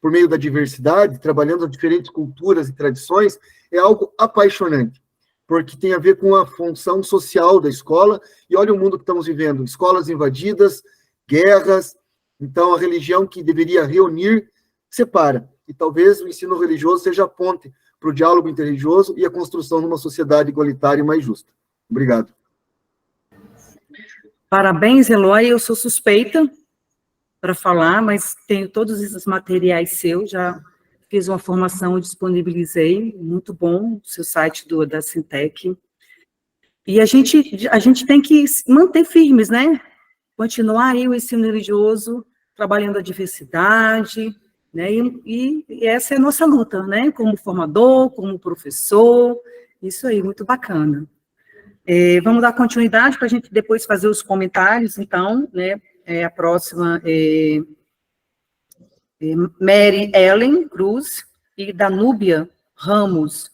por meio da diversidade, trabalhando as diferentes culturas e tradições, é algo apaixonante, porque tem a ver com a função social da escola, e olha o mundo que estamos vivendo, escolas invadidas, guerras, então a religião que deveria reunir, separa, e talvez o ensino religioso seja a ponte para o diálogo interreligioso e a construção de uma sociedade igualitária e mais justa. Obrigado. Parabéns, Eloy, eu sou suspeita para falar, mas tenho todos esses materiais seus, já fiz uma formação e disponibilizei, muito bom, o seu site da Sintec. E a gente tem que manter firmes, né? Continuar aí o ensino religioso, trabalhando a diversidade, né? E essa é a nossa luta, né? Como formador, como professor, isso aí, muito bacana. Vamos dar continuidade para a gente depois fazer os comentários, então, né? A próxima é Mary Ellen Cruz e Danúbia Ramos,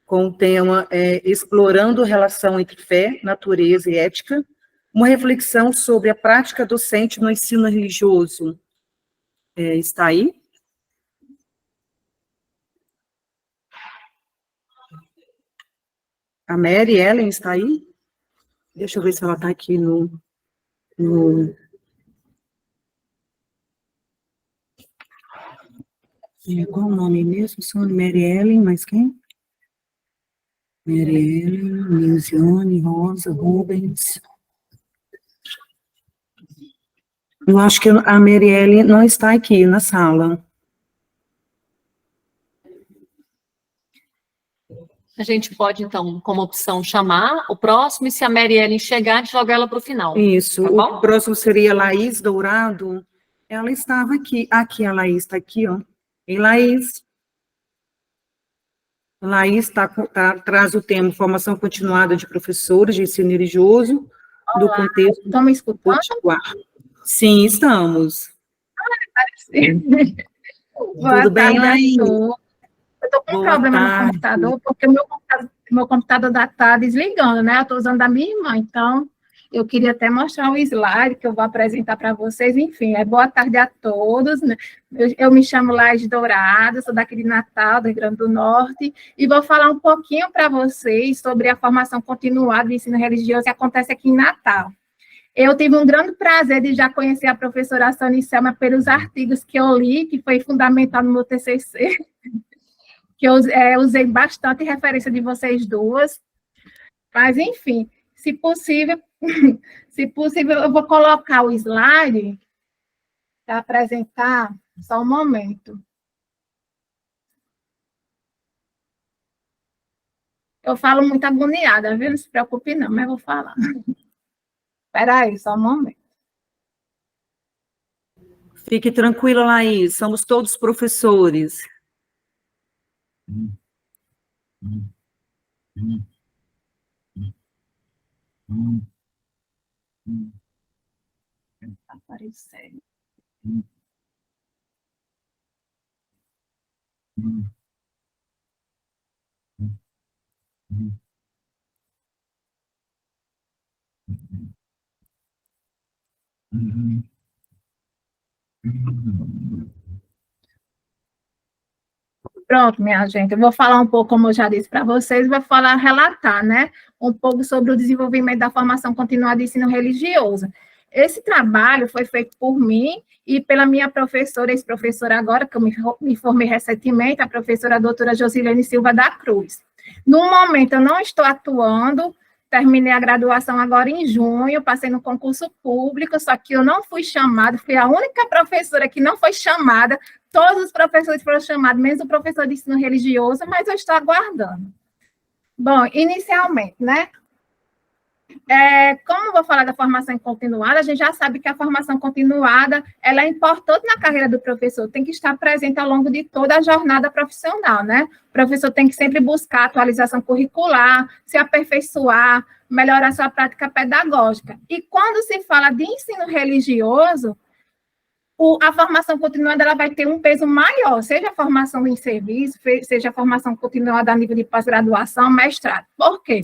com o tema Explorando a relação entre fé, natureza e ética, uma reflexão sobre a prática docente no ensino religioso. Está aí? A Mary Ellen está aí? Deixa eu ver se ela está aqui no... Qual o nome mesmo? Sou Mary Ellen, mas quem? Mary Ellen, Nilziane, Rosa, Rubens. Eu acho que a Mary Ellen não está aqui na sala. A gente pode, então, como opção, chamar o próximo, e se a Mary Ellen chegar, a gente joga ela para o final. Isso, tá bom? O próximo seria Laís Dourado. Ela estava aqui. Aqui, a Laís está aqui, ó. E Laís traz o tema Formação Continuada de Professores de Ensino Religioso, do contexto... Estão me escutando? Sim, estamos. Tudo bem, Laís? Eu estou com um problema no computador, porque o meu computador está desligando, né? Eu estou usando da minha irmã, então eu queria até mostrar um slide que eu vou apresentar para vocês. Enfim, boa tarde a todos, né? Eu me chamo Laís Dourado, sou daqui de Natal, do Rio Grande do Norte, e vou falar um pouquinho para vocês sobre a formação continuada de ensino religioso que acontece aqui em Natal. Eu tive um grande prazer de já conhecer a professora Sônia Selma pelos artigos que eu li, que foi fundamental no meu TCC. que eu usei bastante referência de vocês duas, mas, enfim, se possível, eu vou colocar o slide para apresentar, só um momento. Eu falo muito agoniada, viu? Não se preocupe não, mas vou falar. Espera aí, só um momento. Fique tranquila, Laís, somos todos professores. Tá aparecendo. Pronto, minha gente, eu vou falar um pouco, como eu já disse para vocês, relatar, né, um pouco sobre o desenvolvimento da formação continuada de ensino religioso. Esse trabalho foi feito por mim e pela minha professora, ex-professora agora, que eu me formei recentemente, a professora doutora Josilene Silva da Cruz. No momento, eu não estou atuando, terminei a graduação agora em junho, passei no concurso público, só que eu não fui chamada, fui a única professora que não foi chamada. Todos os professores foram chamados, menos o professor de ensino religioso, mas eu estou aguardando. Bom, inicialmente, né? Como eu vou falar da formação continuada, a gente já sabe que a formação continuada, ela é importante na carreira do professor, tem que estar presente ao longo de toda a jornada profissional, né? O professor tem que sempre buscar atualização curricular, se aperfeiçoar, melhorar sua prática pedagógica. E quando se fala de ensino religioso, a formação continuada ela vai ter um peso maior, seja a formação em serviço, seja a formação continuada a nível de pós-graduação, mestrado. Por quê?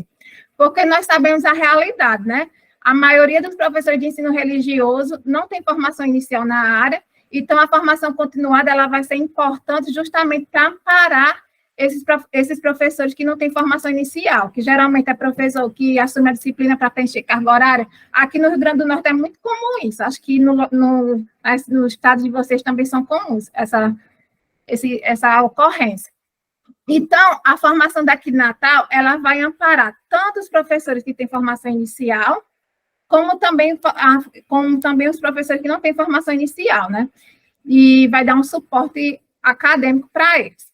Porque nós sabemos a realidade, né? A maioria dos professores de ensino religioso não tem formação inicial na área, então a formação continuada ela vai ser importante justamente para amparar esses professores que não têm formação inicial, que geralmente é professor que assume a disciplina para preencher carga horária. Aqui no Rio Grande do Norte é muito comum isso, acho que no estado de vocês também são comuns essa ocorrência. Então, a formação daqui de Natal, ela vai amparar tanto os professores que têm formação inicial, como também os professores que não têm formação inicial, né? E vai dar um suporte acadêmico para eles.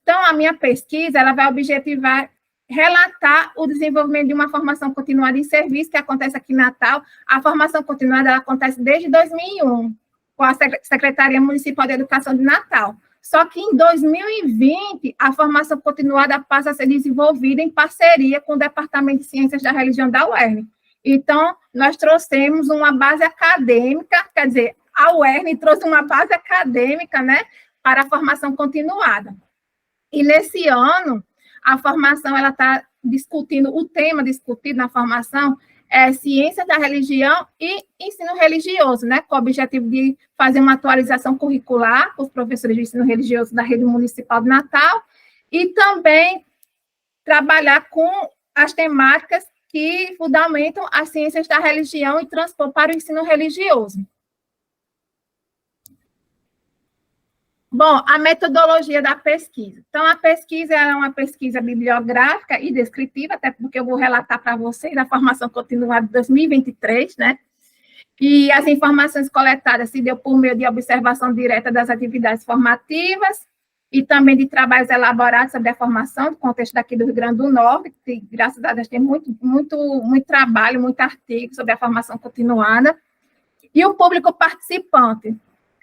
Então, a minha pesquisa, ela vai objetivar relatar o desenvolvimento de uma formação continuada em serviço, que acontece aqui em Natal. A formação continuada, ela acontece desde 2001, com a Secretaria Municipal de Educação de Natal. Só que em 2020, a formação continuada passa a ser desenvolvida em parceria com o Departamento de Ciências da Religião da UERN. Então, nós trouxemos uma base acadêmica, quer dizer, a UERN trouxe uma base acadêmica, né, para a formação continuada. E nesse ano, a formação, ela está discutindo, o tema discutido na formação é ciência da religião e ensino religioso, né, com o objetivo de fazer uma atualização curricular para os professores de ensino religioso da rede municipal de Natal e também trabalhar com as temáticas que fundamentam as ciências da religião e transpor para o ensino religioso. Bom, a metodologia da pesquisa. Então, a pesquisa é uma pesquisa bibliográfica e descritiva, até porque eu vou relatar para vocês a formação continuada de 2023, né? E as informações coletadas se deu por meio de observação direta das atividades formativas e também de trabalhos elaborados sobre a formação, do contexto daqui do Rio Grande do Norte, que, graças a Deus, tem muito trabalho, muito artigo sobre a formação continuada. E o público participante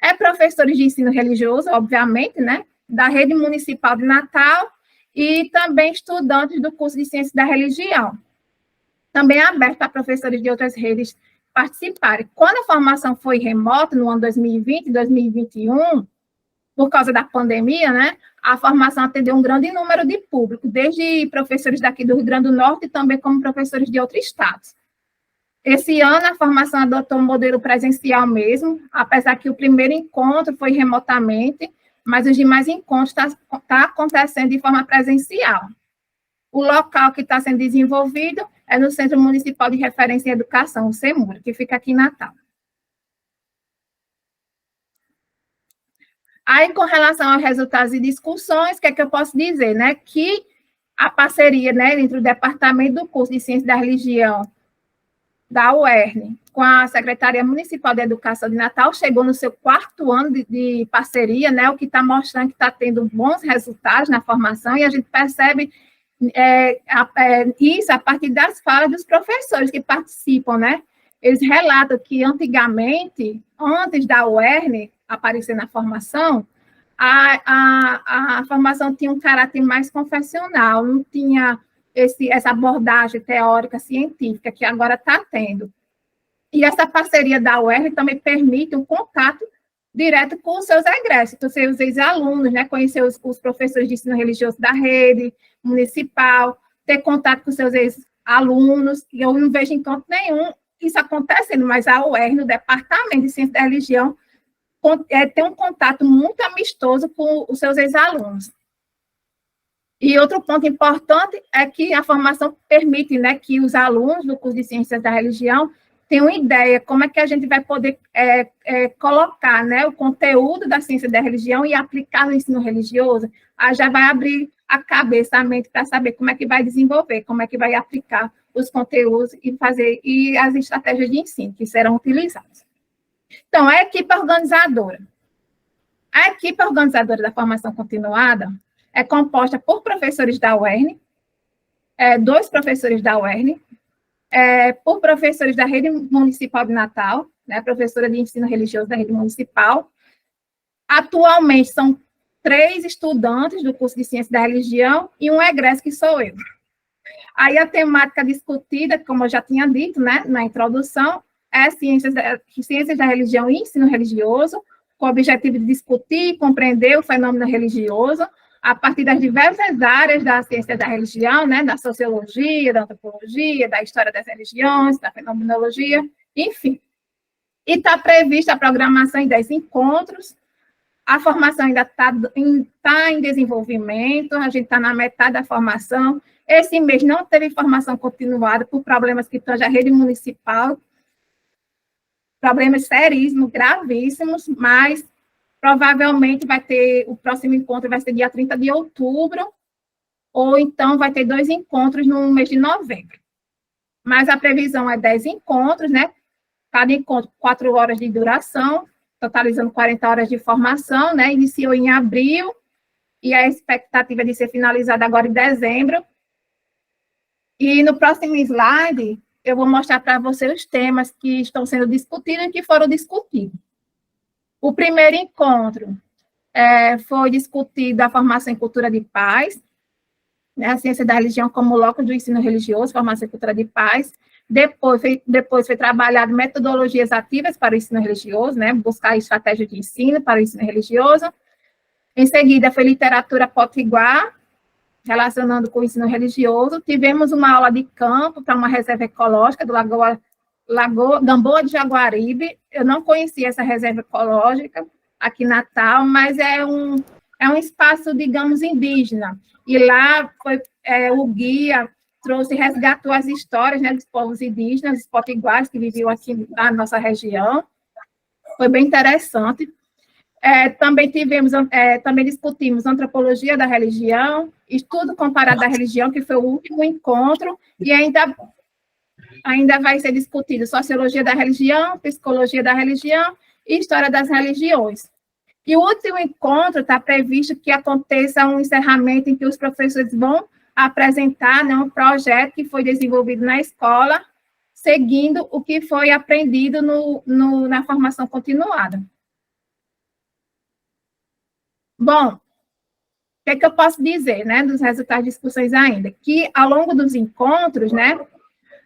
é professores de ensino religioso, obviamente, né, da rede municipal de Natal e também estudantes do curso de Ciências da Religião. Também é aberto para professores de outras redes participarem. Quando a formação foi remota, no ano 2020 e 2021, por causa da pandemia, né, a formação atendeu um grande número de público, desde professores daqui do Rio Grande do Norte e também como professores de outros estados. Esse ano, a formação adotou um modelo presencial mesmo, apesar que o primeiro encontro foi remotamente, mas os demais encontros estão acontecendo de forma presencial. O local que está sendo desenvolvido é no Centro Municipal de Referência em Educação, o CEMUR, que fica aqui em Natal. Aí, com relação aos resultados e discussões, o que é que eu posso dizer, né? Que a parceria, né, entre o Departamento do Curso de Ciência da Religião da UERN com a Secretaria Municipal de Educação de Natal chegou no seu 4º ano de parceria, né, o que está mostrando que está tendo bons resultados na formação, e a gente percebe isso a partir das falas dos professores que participam, né? Eles relatam que antigamente, antes da UERN aparecer na formação, a formação tinha um caráter mais confessional, não tinha essa abordagem teórica científica que agora está tendo. E essa parceria da UERN também permite um contato direto com os seus egressos, com os seus ex-alunos, né? Conhecer os professores de ensino religioso da rede municipal, ter contato com os seus ex-alunos, e eu não vejo em canto nenhum isso acontecendo, mas a UERN, o Departamento de Ciência da Religião, tem um contato muito amistoso com os seus ex-alunos. E outro ponto importante é que a formação permite, né, que os alunos do curso de Ciências da Religião tenham uma ideia como é que a gente vai poder colocar, né, o conteúdo da ciência da religião e aplicar no ensino religioso. Aí já vai abrir a cabeça, a mente, para saber como é que vai desenvolver, como é que vai aplicar os conteúdos e as estratégias de ensino que serão utilizadas. Então, a equipe organizadora. A equipe organizadora da formação continuada é composta por professores da UERN, 2 professores da UERN, por professores da Rede Municipal de Natal, né, professora de ensino religioso da Rede Municipal. Atualmente, são 3 estudantes do curso de Ciência da Religião e um egresso, que sou eu. Aí, a temática discutida, como eu já tinha dito, né, na introdução, é Ciências da Religião e Ensino Religioso, com o objetivo de discutir e compreender o fenômeno religioso, a partir das diversas áreas da ciência da religião, né, da sociologia, da antropologia, da história das religiões, da fenomenologia, enfim. E está prevista a programação em 10 encontros, a formação ainda está em desenvolvimento, a gente está na metade da formação. Esse mês não teve formação continuada por problemas que tangem a rede municipal, problemas seríssimos, gravíssimos, mas provavelmente o próximo encontro vai ser dia 30 de outubro, ou então vai ter 2 encontros no mês de novembro. Mas a previsão é 10 encontros, né? Cada encontro 4 horas de duração, totalizando 40 horas de formação, né? Iniciou em abril, e a expectativa é de ser finalizada agora em dezembro. E no próximo slide, eu vou mostrar para vocês os temas que estão sendo discutidos e que foram discutidos. O primeiro encontro foi discutido a formação em cultura de paz, né, a ciência da religião como locus do ensino religioso, formação em cultura de paz. Depois foi trabalhado metodologias ativas para o ensino religioso, né, buscar estratégias de ensino para o ensino religioso. Em seguida, foi literatura potiguar, relacionando com o ensino religioso. Tivemos uma aula de campo para uma reserva ecológica do Gamboa de Jaguaribe. Eu não conhecia essa reserva ecológica aqui em Natal, mas é um espaço, digamos, indígena. E lá o guia resgatou as histórias, né, dos povos indígenas, os potiguares que viviam aqui na nossa região. Foi bem interessante. Também discutimos antropologia da religião, estudo comparado da religião, que foi o último encontro, e ainda vai ser discutido sociologia da religião, psicologia da religião e história das religiões. E o último encontro está previsto que aconteça um encerramento em que os professores vão apresentar, né, um projeto que foi desenvolvido na escola, seguindo o que foi aprendido na formação continuada. Bom, o que é que eu posso dizer, né, dos resultados de discussões ainda? Que, ao longo dos encontros, né,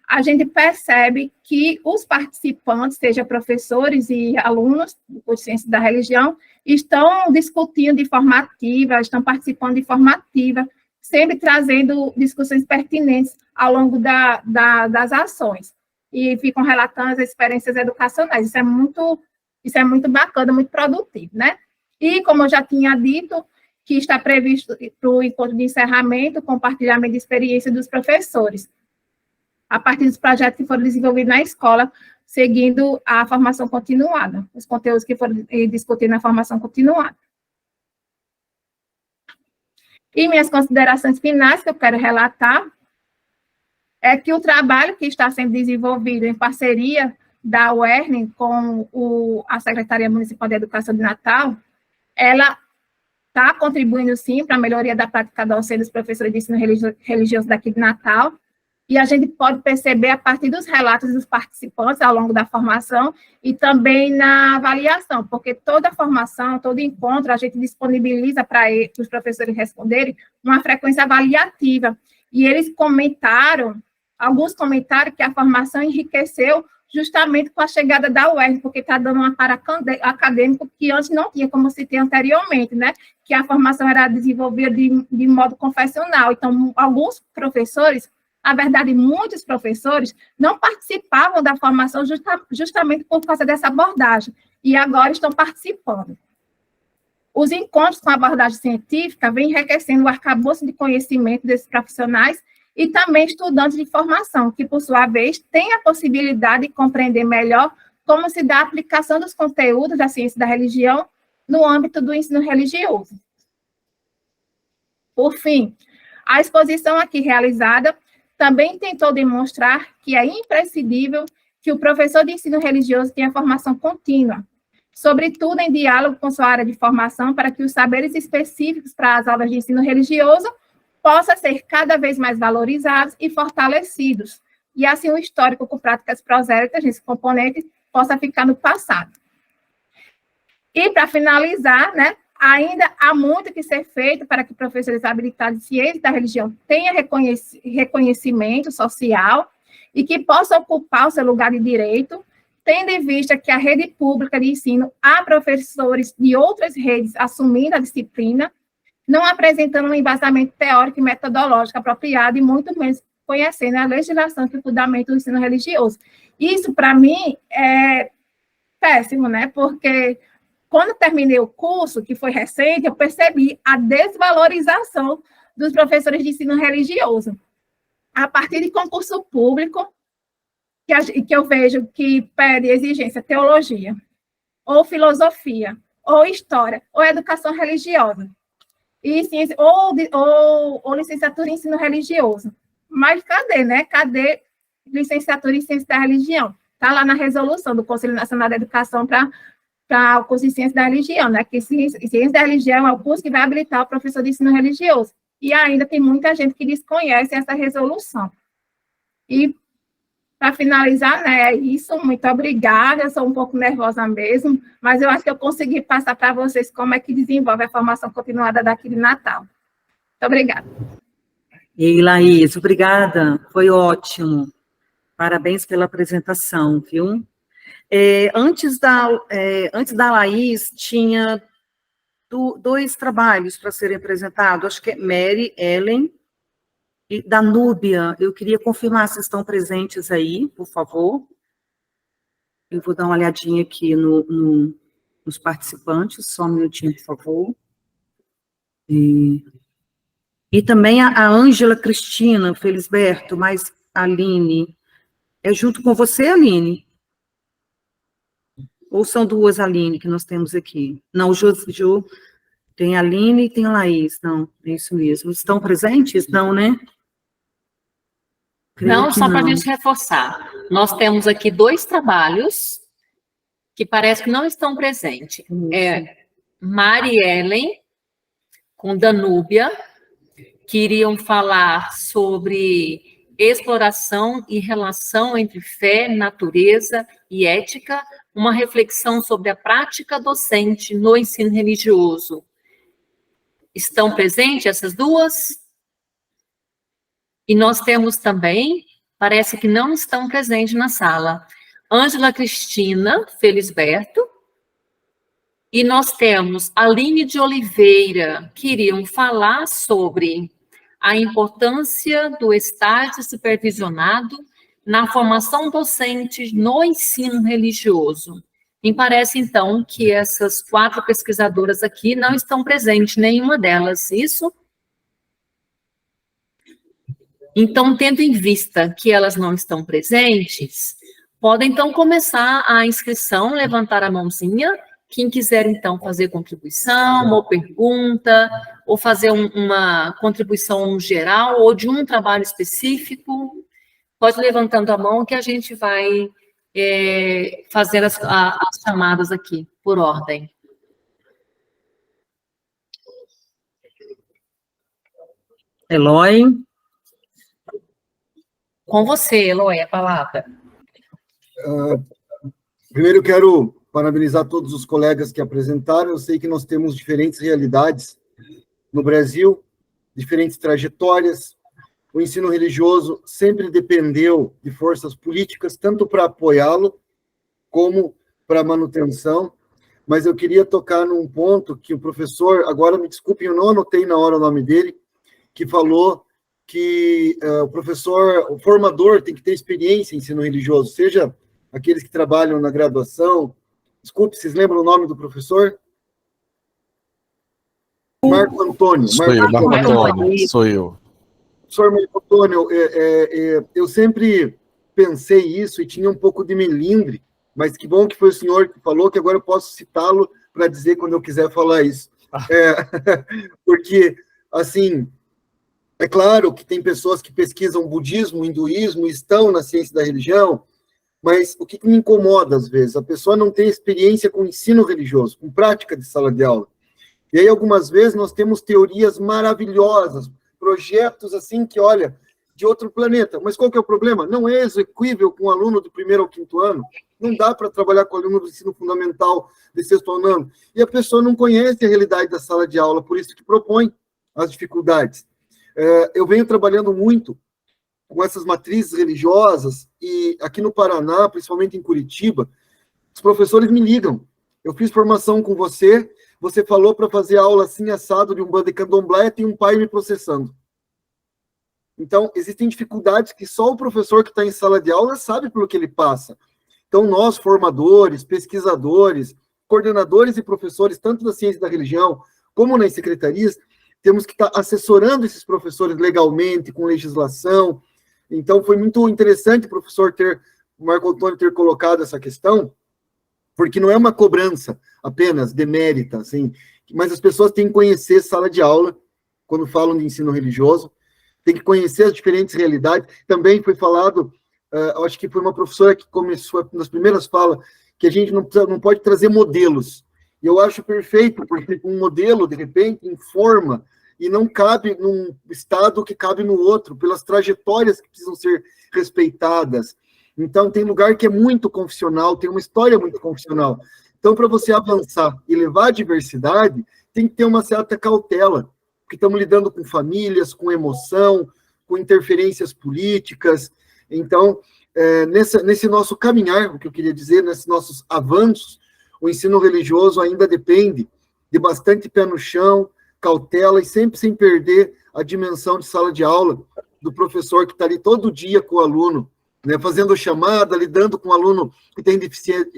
a gente percebe que os participantes, seja professores e alunos do curso de Ciência da Religião, estão discutindo de forma ativa, estão participando de forma ativa, sempre trazendo discussões pertinentes ao longo das ações, e ficam relatando as experiências educacionais. Isso é muito bacana, muito produtivo, né? E, como eu já tinha dito, que está previsto para o encontro de encerramento, compartilhamento de experiência dos professores, a partir dos projetos que foram desenvolvidos na escola, seguindo a formação continuada, os conteúdos que foram discutidos na formação continuada. E minhas considerações finais que eu quero relatar é que o trabalho que está sendo desenvolvido em parceria da UERN com a Secretaria Municipal de Educação de Natal, ela está contribuindo, sim, para a melhoria da prática docente dos professores de ensino religioso daqui de Natal, e a gente pode perceber a partir dos relatos dos participantes ao longo da formação e também na avaliação, porque toda formação, todo encontro, a gente disponibiliza para os professores responderem uma frequência avaliativa, e eles comentaram, alguns comentaram que a formação enriqueceu justamente com a chegada da UERN, porque está dando um amparo acadêmico que antes não tinha, como citei anteriormente, né? Que a formação era desenvolvida de modo confessional. Então, alguns professores, na verdade, muitos professores, não participavam da formação justamente por causa dessa abordagem, e agora estão participando. Os encontros com a abordagem científica vêm enriquecendo o arcabouço de conhecimento desses profissionais e também estudantes de formação, que, por sua vez, têm a possibilidade de compreender melhor como se dá a aplicação dos conteúdos da ciência da religião no âmbito do ensino religioso. Por fim, a exposição aqui realizada também tentou demonstrar que é imprescindível que o professor de ensino religioso tenha formação contínua, sobretudo em diálogo com sua área de formação, para que os saberes específicos para as aulas de ensino religioso possam ser cada vez mais valorizados e fortalecidos, e assim o histórico com práticas prosélitas nesse componente possa ficar no passado. E, para finalizar, né, ainda há muito que ser feito para que professores habilitados em ciência da religião tenham reconhecimento social e que possam ocupar o seu lugar de direito, tendo em vista que a rede pública de ensino há professores de outras redes assumindo a disciplina, não apresentando um embasamento teórico e metodológico apropriado e muito menos conhecendo a legislação que fundamenta o ensino religioso. Isso, para mim, é péssimo, né? Porque quando terminei o curso, que foi recente, eu percebi a desvalorização dos professores de ensino religioso. A partir de concurso público, que eu vejo que pede exigência teologia, ou filosofia, ou história, ou educação religiosa, e ciência, ou licenciatura em ensino religioso. Mas cadê, né? Cadê licenciatura em ciência da religião? Está lá na resolução do Conselho Nacional da Educação para o curso de ciência da religião, né? Que ciência da religião é o curso que vai habilitar o professor de ensino religioso. E ainda tem muita gente que desconhece essa resolução. E, para finalizar, né, é isso. Muito obrigada. Eu sou um pouco nervosa mesmo, mas eu acho que eu consegui passar para vocês como é que desenvolve a formação continuada daqui de Natal. Muito obrigada. E Laís, obrigada. Foi ótimo. Parabéns pela apresentação, viu? Antes da Laís, tinha dois trabalhos para serem apresentados. Acho que é Mary Ellen e Danúbia. Eu queria confirmar se estão presentes aí, por favor. Eu vou dar uma olhadinha aqui nos participantes, só um minutinho, por favor. E também a Ângela Cristina Felisberto, mas a Aline. É junto com você, Aline? Ou são duas Aline que nós temos aqui? Não, o Jô tem a Aline e tem a Laís. Não, é isso mesmo. Estão presentes? Não, né? Não, só para a gente reforçar. Nós temos aqui dois trabalhos que parece que não estão presentes. É Mary Ellen com Danúbia, que iriam falar sobre exploração e relação entre fé, natureza e ética, uma reflexão sobre a prática docente no ensino religioso. Estão presentes essas duas? E nós temos também, parece que não estão presentes na sala, Ângela Cristina Felisberto, e nós temos Aline de Oliveira, que iriam falar sobre a importância do estágio supervisionado na formação docente no ensino religioso. Me parece, então, que essas 4 pesquisadoras aqui não estão presentes, nenhuma delas, isso? Então, tendo em vista que elas não estão presentes, podem, então, começar a inscrição, levantar a mãozinha. Quem quiser, então, fazer contribuição ou pergunta, ou fazer uma contribuição geral, ou de um trabalho específico? Pode ir levantando a mão que a gente vai fazer as chamadas aqui, por ordem. Eloy. Com você, Eloy, a palavra. Primeiro, eu quero parabenizar todos os colegas que apresentaram. Eu sei que nós temos diferentes realidades no Brasil, diferentes trajetórias. O ensino religioso sempre dependeu de forças políticas, tanto para apoiá-lo, como para manutenção. Mas eu queria tocar num ponto que o professor, agora me desculpem, eu não anotei na hora o nome dele, que falou que o formador tem que ter experiência em ensino religioso, seja aqueles que trabalham na graduação. Desculpe, vocês lembram o nome do professor? Marco Antônio. Marco Antônio, sou eu. Professor Marco Antônio, eu sempre pensei isso e tinha um pouco de melindre, mas que bom que foi o senhor que falou, que agora eu posso citá-lo para dizer quando eu quiser falar isso. Porque, assim, é claro que tem pessoas que pesquisam budismo, hinduísmo, estão na ciência da religião, mas o que me incomoda, às vezes, a pessoa não tem experiência com ensino religioso, com prática de sala de aula. E aí, algumas vezes, nós temos teorias maravilhosas, projetos, assim, que, olha, de outro planeta. Mas qual que é o problema? Não é exequível com um aluno do 1º ao 5º ano. Não dá para trabalhar com aluno do ensino fundamental de 6º ano. E a pessoa não conhece a realidade da sala de aula, por isso que propõe as dificuldades. Eu venho trabalhando muito com essas matrizes religiosas, e aqui no Paraná, principalmente em Curitiba, os professores me ligam. Eu fiz formação com você falou para fazer aula assim, assado de Umbanda e Candomblé, tem um pai me processando. Então, existem dificuldades que só o professor que está em sala de aula sabe pelo que ele passa. Então, nós, formadores, pesquisadores, coordenadores e professores, tanto da ciência da religião, como nas secretarias, temos que estar assessorando esses professores legalmente, com legislação. Então, foi muito interessante o Marco Antônio ter colocado essa questão, porque não é uma cobrança apenas demérita, assim, mas as pessoas têm que conhecer sala de aula, quando falam de ensino religioso, tem que conhecer as diferentes realidades. Também foi falado, acho que foi uma professora que começou, nas primeiras falas, que a gente não pode trazer modelos. E eu acho perfeito, porque um modelo, de repente, informa, e não cabe num estado que cabe no outro, pelas trajetórias que precisam ser respeitadas. Então, tem lugar que é muito confessional, tem uma história muito confessional. Então, para você avançar e levar a diversidade, tem que ter uma certa cautela, porque estamos lidando com famílias, com emoção, com interferências políticas. Então, nesse nosso caminhar, o que eu queria dizer, nesses nossos avanços, o ensino religioso ainda depende de bastante pé no chão, cautela, e sempre sem perder a dimensão de sala de aula do professor que está ali todo dia com o aluno, né, fazendo chamada, lidando com o aluno que tem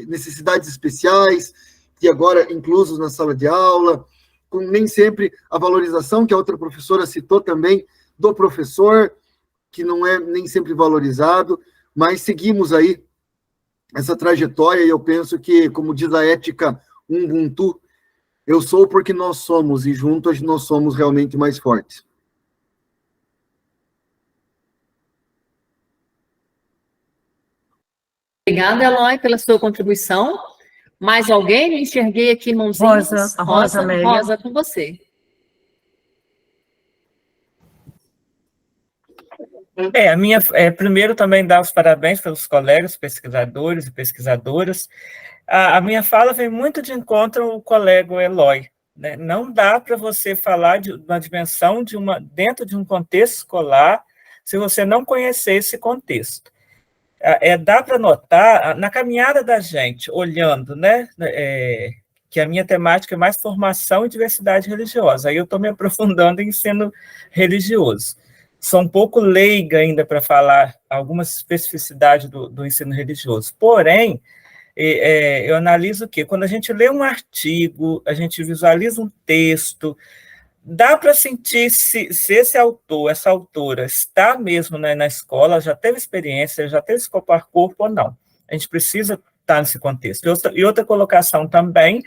necessidades especiais, que agora inclusos na sala de aula, com nem sempre a valorização, que a outra professora citou também, do professor, que não é nem sempre valorizado, mas seguimos aí essa trajetória, e eu penso que, como diz a ética Ubuntu, eu sou porque nós somos, e juntos nós somos realmente mais fortes. Obrigada, Eloy, pela sua contribuição. Mais alguém? Eu enxerguei aqui mãozinhas. Rosa Amélia. Rosa, com você. Primeiro também dar os parabéns pelos colegas pesquisadores e pesquisadoras. A minha fala vem muito de encontro ao colega Eloy, né? Não dá para você falar de uma dimensão dentro de um contexto escolar se você não conhecer esse contexto. Dá para notar, na caminhada da gente, olhando, né, que a minha temática é mais formação e diversidade religiosa, aí eu estou me aprofundando em ensino religioso. Sou um pouco leiga ainda para falar algumas especificidades do ensino religioso, porém, eu analiso que quando a gente lê um artigo, a gente visualiza um texto, dá para sentir se esse autor, essa autora está mesmo, né, na escola, já teve experiência, já teve escopo a corpo ou não. A gente precisa estar nesse contexto. E outra colocação também,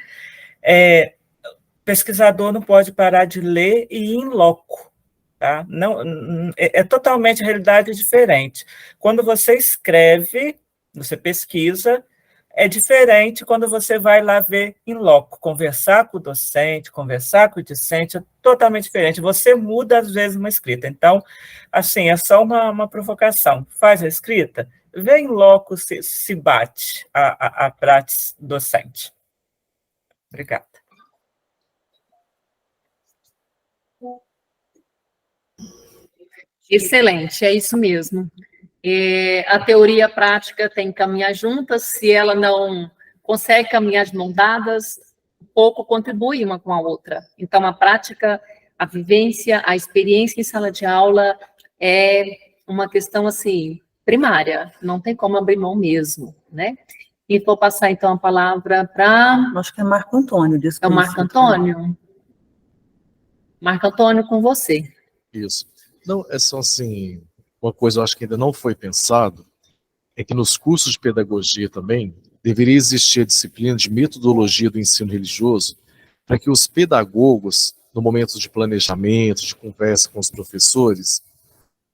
pesquisador não pode parar de ler e ir em loco. Tá? Não, é totalmente realidade diferente. Quando você escreve, você pesquisa, é diferente quando você vai lá ver em loco, conversar com o docente, conversar com o discente, é totalmente diferente. Você muda, às vezes, uma escrita. Então, assim, é só uma provocação. Faz a escrita, vê em loco se bate a prática docente. Obrigada. Excelente, é isso mesmo. A teoria e a prática tem que caminhar juntas, se ela não consegue caminhar de mãos dadas, pouco contribui uma com a outra. Então, a prática, a vivência, a experiência em sala de aula é uma questão, assim, primária, não tem como abrir mão mesmo, né? E vou passar, então, a palavra para... Acho que é Marco Antônio. É o Marco Antônio? Marco Antônio, com você. Isso. Não, é só assim, uma coisa eu acho que ainda não foi pensado, é que nos cursos de pedagogia também deveria existir a disciplina de metodologia do ensino religioso para que os pedagogos, no momento de planejamento, de conversa com os professores,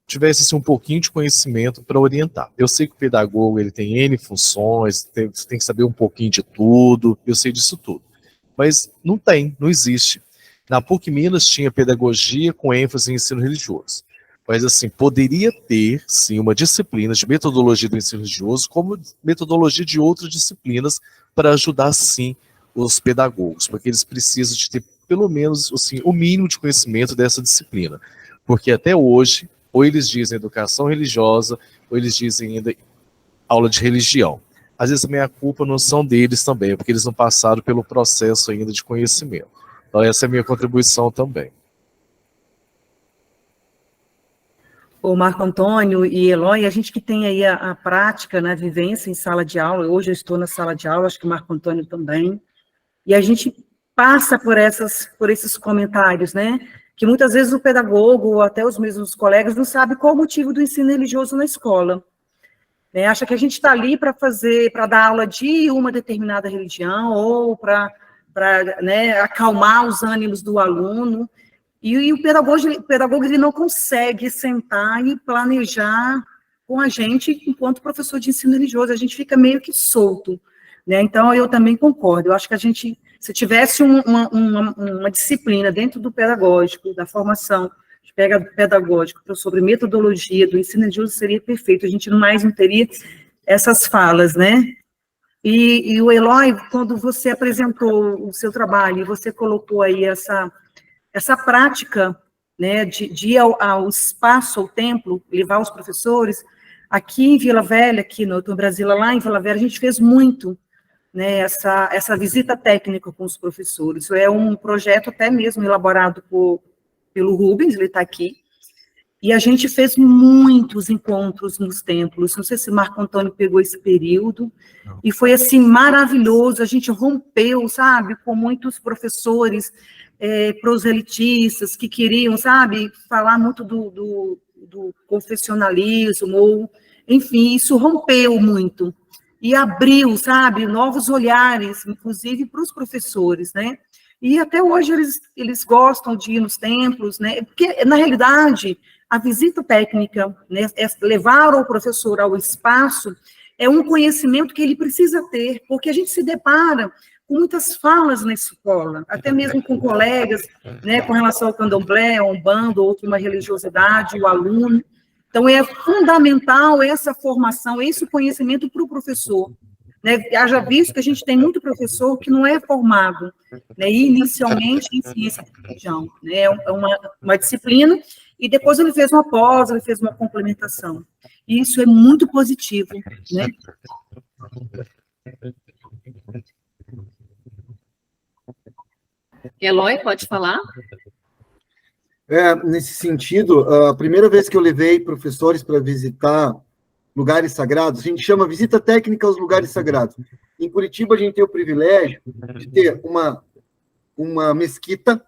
tivessem assim, um pouquinho de conhecimento para orientar. Eu sei que o pedagogo ele tem N funções, você tem que saber um pouquinho de tudo, eu sei disso tudo, mas não existe. Na PUC Minas tinha pedagogia com ênfase em ensino religioso. Mas, assim, poderia ter, sim, uma disciplina de metodologia do ensino religioso, como metodologia de outras disciplinas, para ajudar, sim, os pedagogos, porque eles precisam de ter, pelo menos, assim, o mínimo de conhecimento dessa disciplina. Porque até hoje, ou eles dizem educação religiosa, ou eles dizem ainda aula de religião. Às vezes, também a culpa não são deles também, porque eles não passaram pelo processo ainda de conhecimento. Então, essa é a minha contribuição também. O Marco Antônio e Eloy, a gente que tem aí a prática, né, vivência em sala de aula, hoje eu estou na sala de aula, acho que o Marco Antônio também, e a gente passa por esses comentários, né, que muitas vezes o pedagogo, ou até os mesmos colegas, não sabe qual o motivo do ensino religioso na escola. Né, acha que a gente está ali para dar aula de uma determinada religião, ou para né, acalmar os ânimos do aluno, e o pedagogo ele não consegue sentar e planejar com a gente enquanto professor de ensino religioso, a gente fica meio que solto, né? Então, eu também concordo, eu acho que a gente, se tivesse uma disciplina dentro do pedagógico, da formação pedagógica sobre metodologia do ensino religioso, seria perfeito, a gente não teria essas falas, né? E o Eloy, quando você apresentou o seu trabalho, e você colocou aí essa prática, né, de ir ao espaço, ao templo, levar os professores, aqui em Vila Velha, aqui no Brasília, lá em Vila Velha, a gente fez muito, né, essa visita técnica com os professores. É um projeto até mesmo elaborado pelo Rubens, ele está aqui, e a gente fez muitos encontros nos templos, não sei se Marco Antônio pegou esse período, e foi, assim, maravilhoso, a gente rompeu, sabe, com muitos professores proselitistas que queriam, sabe, falar muito do confessionalismo, ou, enfim, isso rompeu muito, e abriu, sabe, novos olhares, inclusive para os professores, né, e até hoje eles gostam de ir nos templos, né, porque, na realidade, a visita técnica, né, levar o professor ao espaço, é um conhecimento que ele precisa ter, porque a gente se depara com muitas falas na escola, até mesmo com colegas, né, com relação ao candomblé, ao umbanda, ou outra uma religiosidade, o aluno. Então, é fundamental essa formação, esse conhecimento para o professor. Né? Haja visto que a gente tem muito professor que não é formado, né, inicialmente em ciência da religião, né, é uma disciplina, e depois ele fez uma pós, ele fez uma complementação. E isso é muito positivo, né? Eloy, pode falar? Nesse sentido, a primeira vez que eu levei professores para visitar lugares sagrados, a gente chama visita técnica aos lugares sagrados. Em Curitiba, a gente tem o privilégio de ter uma mesquita.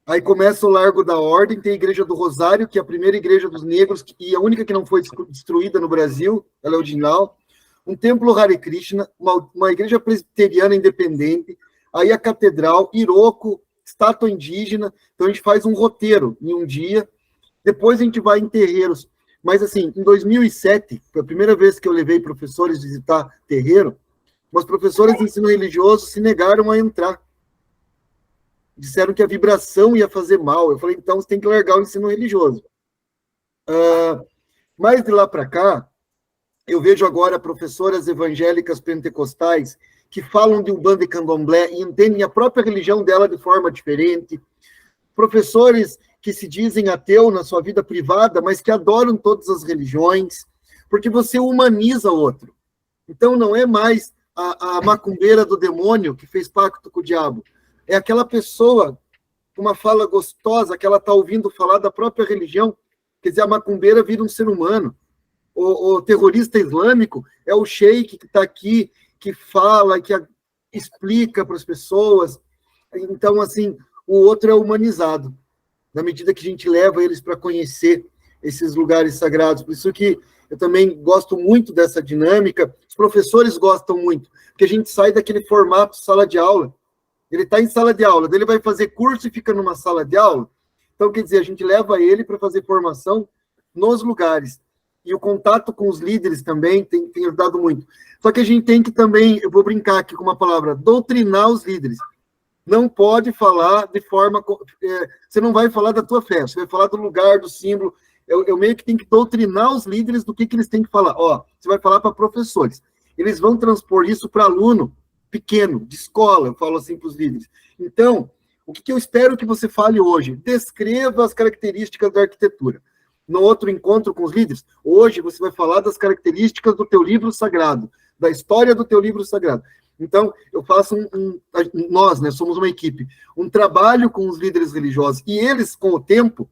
Aí começa o Largo da Ordem, tem a Igreja do Rosário, que é a primeira igreja dos negros, e a única que não foi destruída no Brasil, ela é original. Um templo Hare Krishna, uma igreja presbiteriana independente, aí a Catedral, Iroko, estátua indígena, então a gente faz um roteiro em um dia, depois a gente vai em terreiros. Mas, assim, em 2007, foi a primeira vez que eu levei professores a visitar terreiro, mas professores de ensino religioso se negaram a entrar. Disseram que a vibração ia fazer mal. Eu falei, então você tem que largar o ensino religioso. Mas de lá para cá, eu vejo agora professoras evangélicas pentecostais que falam de Umbanda e Candomblé e entendem a própria religião dela de forma diferente. Professores que se dizem ateu na sua vida privada, mas que adoram todas as religiões, porque você humaniza o outro. Então, não é mais a macumbeira do demônio que fez pacto com o diabo. É aquela pessoa com uma fala gostosa que ela está ouvindo falar da própria religião. Quer dizer, a macumbeira vira um ser humano. O terrorista islâmico é o sheik que está aqui, que fala, que explica para as pessoas. Então, assim, o outro é humanizado, na medida que a gente leva eles para conhecer esses lugares sagrados. Por isso que eu também gosto muito dessa dinâmica, os professores gostam muito, porque a gente sai daquele formato sala de aula. Ele está em sala de aula, daí ele vai fazer curso e fica numa sala de aula. Então, quer dizer, a gente leva ele para fazer formação nos lugares. E o contato com os líderes também tem ajudado muito. Só que a gente tem que também, eu vou brincar aqui com uma palavra, doutrinar os líderes. Não pode falar de forma... você não vai falar da tua fé, você vai falar do lugar, do símbolo. Eu meio que tenho que doutrinar os líderes do que eles têm que falar. Ó, você vai falar para professores. Eles vão transpor isso para aluno pequeno, de escola, eu falo assim para os líderes. Então, o que eu espero que você fale hoje? Descreva as características da arquitetura. No outro encontro com os líderes, hoje você vai falar das características do teu livro sagrado, da história do teu livro sagrado. Então, eu faço nós, né, somos uma equipe, um trabalho com os líderes religiosos, e eles, com o tempo,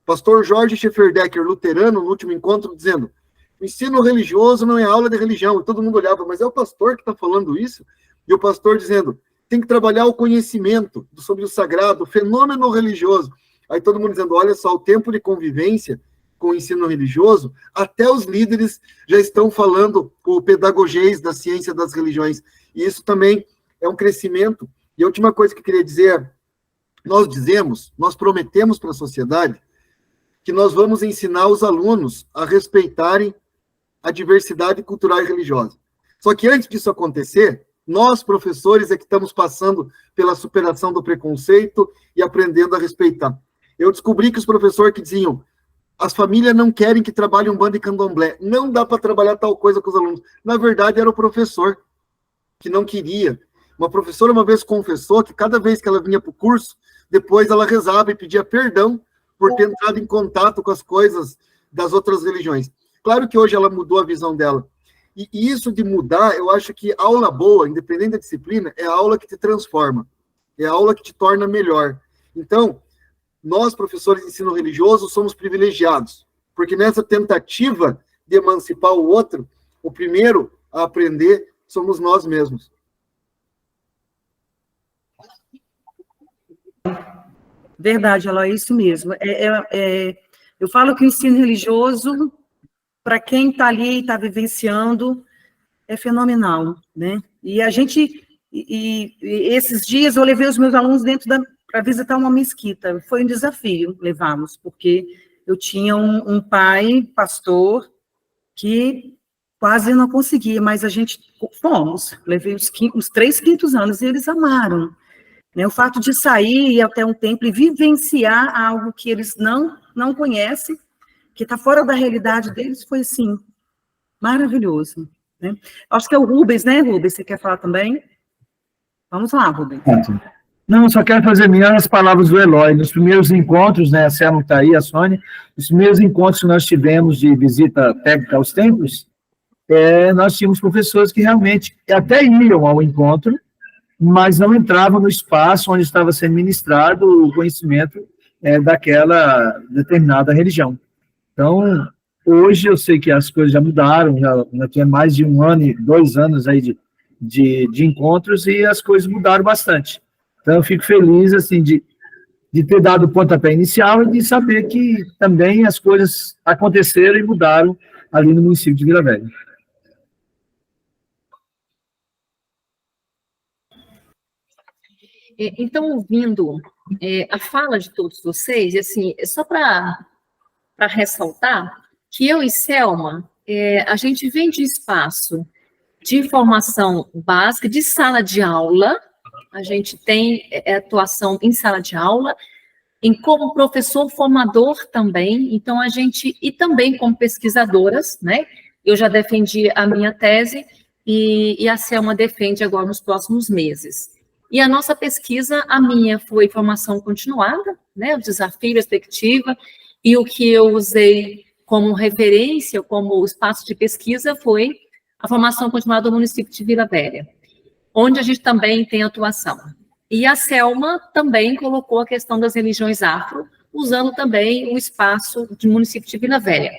pastor Jorge Schefferdecker, luterano, no último encontro, dizendo, o ensino religioso não é aula de religião, e todo mundo olhava, mas é o pastor que está falando isso? E o pastor dizendo, tem que trabalhar o conhecimento sobre o sagrado, o fenômeno religioso. Aí todo mundo dizendo, olha só, o tempo de convivência com o ensino religioso, até os líderes já estão falando o pedagogês da ciência das religiões. E isso também é um crescimento. E a última coisa que eu queria dizer é, nós prometemos para a sociedade que nós vamos ensinar os alunos a respeitarem a diversidade cultural e religiosa. Só que antes disso acontecer, nós, professores, é que estamos passando pela superação do preconceito e aprendendo a respeitar. Eu descobri que os professores que diziam, as famílias não querem que trabalhe Umbanda e Candomblé, não dá para trabalhar tal coisa com os alunos. Na verdade, era o professor que não queria. Uma professora uma vez confessou que cada vez que ela vinha para o curso, depois ela rezava e pedia perdão por ter entrado em contato com as coisas das outras religiões. Claro que hoje ela mudou a visão dela. E isso de mudar, eu acho que aula boa, independente da disciplina, é a aula que te transforma. É a aula que te torna melhor. Então, nós, professores de ensino religioso, somos privilegiados, porque nessa tentativa de emancipar o outro, o primeiro a aprender somos nós mesmos. Verdade, Ela, é isso mesmo. Eu falo que o ensino religioso, para quem está ali e está vivenciando, é fenomenal, né? E a gente, esses dias eu levei os meus alunos para visitar uma mesquita. Foi um desafio levá-los, porque eu tinha um pai, pastor, que quase não conseguia, mas a gente fomos. Levei os 3 quintos anos e eles amaram. Né? O fato de sair até um templo e vivenciar algo que eles não conhecem, que está fora da realidade deles, foi, assim, maravilhoso. Né? Acho que é o Rubens, né, Rubens? Você quer falar também? Vamos lá, Rubens. Não, só quero fazer minhas palavras do Eloy. Nos primeiros encontros, né, a Selma está aí, a Sônia, nos primeiros encontros que nós tivemos de visita técnica aos templos, nós tínhamos professores que realmente até iam ao encontro, mas não entravam no espaço onde estava sendo ministrado o conhecimento daquela determinada religião. Então, hoje eu sei que as coisas já mudaram, já tinha mais de 1 ano e 2 anos aí de encontros e as coisas mudaram bastante. Então, eu fico feliz, assim, de ter dado o pontapé inicial e de saber que também as coisas aconteceram e mudaram ali no município de Vila Velha. Então, ouvindo a fala de todos vocês, assim, só para ressaltar que eu e Selma, a gente vem de espaço de formação básica, de sala de aula, a gente tem atuação em sala de aula, como professor formador também, então a gente, e também como pesquisadoras, né? Eu já defendi a minha tese e a Selma defende agora nos próximos meses. E a nossa pesquisa, a minha foi formação continuada, né? O desafio, perspectiva, e o que eu usei como referência, como espaço de pesquisa, foi a formação continuada do município de Vila Velha, onde a gente também tem atuação. E a Selma também colocou a questão das religiões afro, usando também o espaço do município de Vila Velha.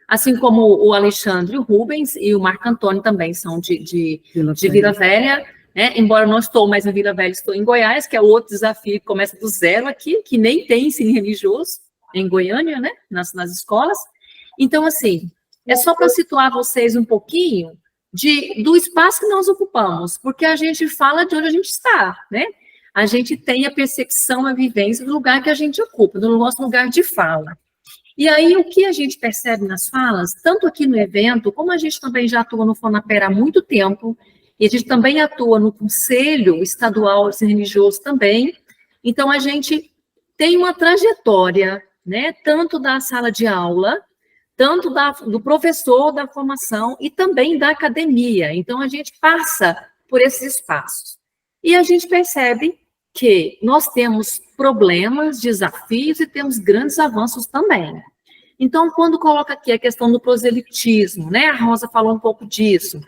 Assim como o Alexandre, o Rubens e o Marco Antônio também são de Vila Velha, né? Embora eu não estou mais em Vila Velha, estou em Goiás, que é outro desafio que começa do zero aqui, que nem tem ensino religioso em Goiânia, né? Nas escolas. Então, assim, é só para situar vocês um pouquinho do espaço que nós ocupamos, porque a gente fala de onde a gente está, né? A gente tem a percepção, a vivência do lugar que a gente ocupa, do nosso lugar de fala. E aí, o que a gente percebe nas falas, tanto aqui no evento, como a gente também já atua no FONAPER há muito tempo, e a gente também atua no Conselho Estadual de Ensino Religioso também, então a gente tem uma trajetória, né, tanto da sala de aula, tanto do professor da formação e também da academia. Então, a gente passa por esses espaços. E a gente percebe que nós temos problemas, desafios e temos grandes avanços também. Então, quando coloca aqui a questão do proselitismo, né, a Rosa falou um pouco disso,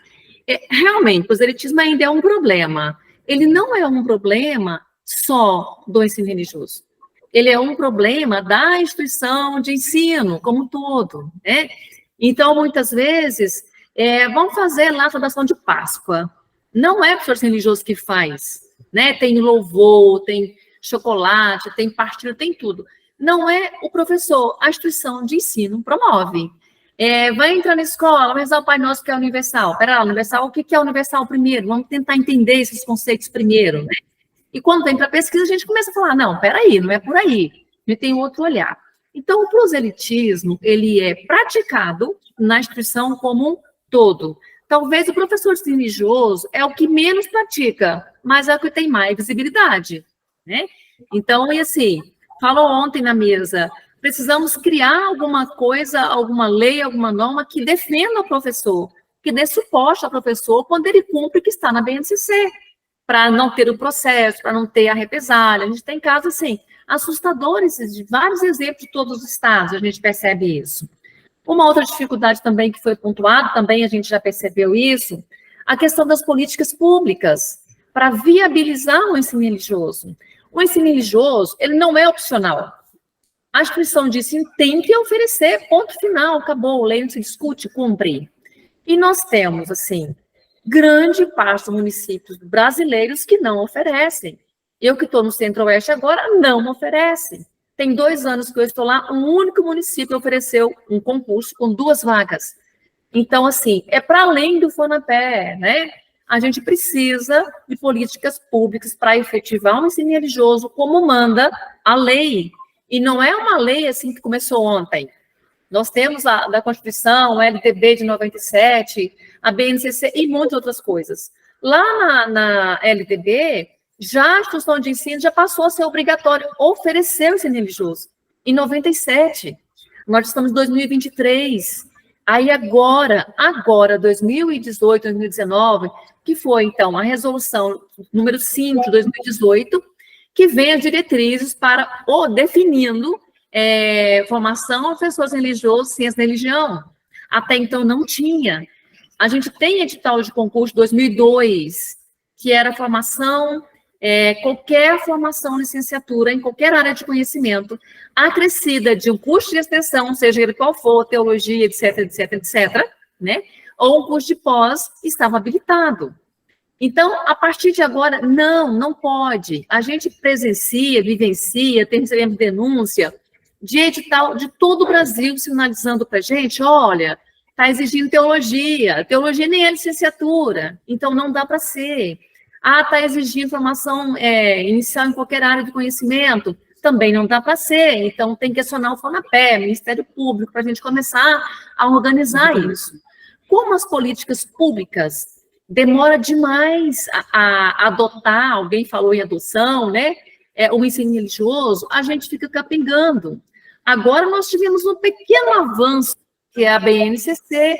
realmente, o proselitismo ainda é um problema. Ele não é um problema só do ensino religioso. Ele é um problema da instituição de ensino como um todo, né? Então, muitas vezes, vamos fazer lá a saudação de Páscoa. Não é o professor religioso que faz, né? Tem louvor, tem chocolate, tem partilha, tem tudo. Não é o professor, a instituição de ensino promove. Vai entrar na escola, vai rezar o Pai Nosso que é universal. Pera lá, universal, o que é universal primeiro? Vamos tentar entender esses conceitos primeiro, né? E quando vem para a pesquisa, a gente começa a falar, não, peraí, não é por aí. A gente tem outro olhar. Então, o proselitismo, ele é praticado na instituição como um todo. Talvez o professor de ensino religioso é o que menos pratica, mas é o que tem mais visibilidade, né? Então, e assim, falou ontem na mesa, precisamos criar alguma coisa, alguma lei, alguma norma que defenda o professor, que dê suporte ao professor quando ele cumpre o que está na BNCC, para não ter o processo, para não ter a represália. A gente tem casos, assim, assustadores, de vários exemplos de todos os estados, a gente percebe isso. Uma outra dificuldade também que foi pontuada, também a gente já percebeu isso, a questão das políticas públicas, para viabilizar o ensino religioso. O ensino religioso, ele não é opcional. A instituição de ensino tem que oferecer, ponto final, acabou, lei não se discute, cumpre. E nós temos, assim, grande parte dos municípios brasileiros que não oferecem. Eu que estou no Centro-Oeste agora, não oferece. Tem 2 anos que eu estou lá, um único município ofereceu um concurso com 2 vagas. Então, assim, é para além do FONAPER, né? A gente precisa de políticas públicas para efetivar o ensino religioso como manda a lei. E não é uma lei, assim, que começou ontem. Nós temos a da Constituição, o LDB de 97, a BNCC e muitas outras coisas. Lá na LDB, já a instituição de ensino já passou a ser obrigatório oferecer o ensino religioso. Em 97, nós estamos em 2023. Aí agora, 2018, 2019, que foi, então, a resolução número 5 de 2018, que vem as diretrizes para definindo formação de pessoas religiosas, ciência da religião. Até então não tinha. A gente tem edital de concurso 2002, que era formação, qualquer formação, licenciatura, em qualquer área de conhecimento, acrescida de um curso de extensão, seja ele qual for, teologia, etc, etc, etc, né? Ou um curso de pós, estava habilitado. Então, a partir de agora, não pode. A gente presencia, vivencia, tem denúncia de edital de todo o Brasil sinalizando para a gente, olha, está exigindo teologia nem é licenciatura, então não dá para ser. Ah, está exigindo formação inicial em qualquer área de conhecimento. Também não dá para ser, então tem que acionar o FONAPE, Ministério Público, para a gente começar a organizar isso. Como as políticas públicas demora demais a adotar, alguém falou em adoção, né? O ensino religioso, a gente fica capengando. Agora nós tivemos um pequeno avanço, que é a BNCC,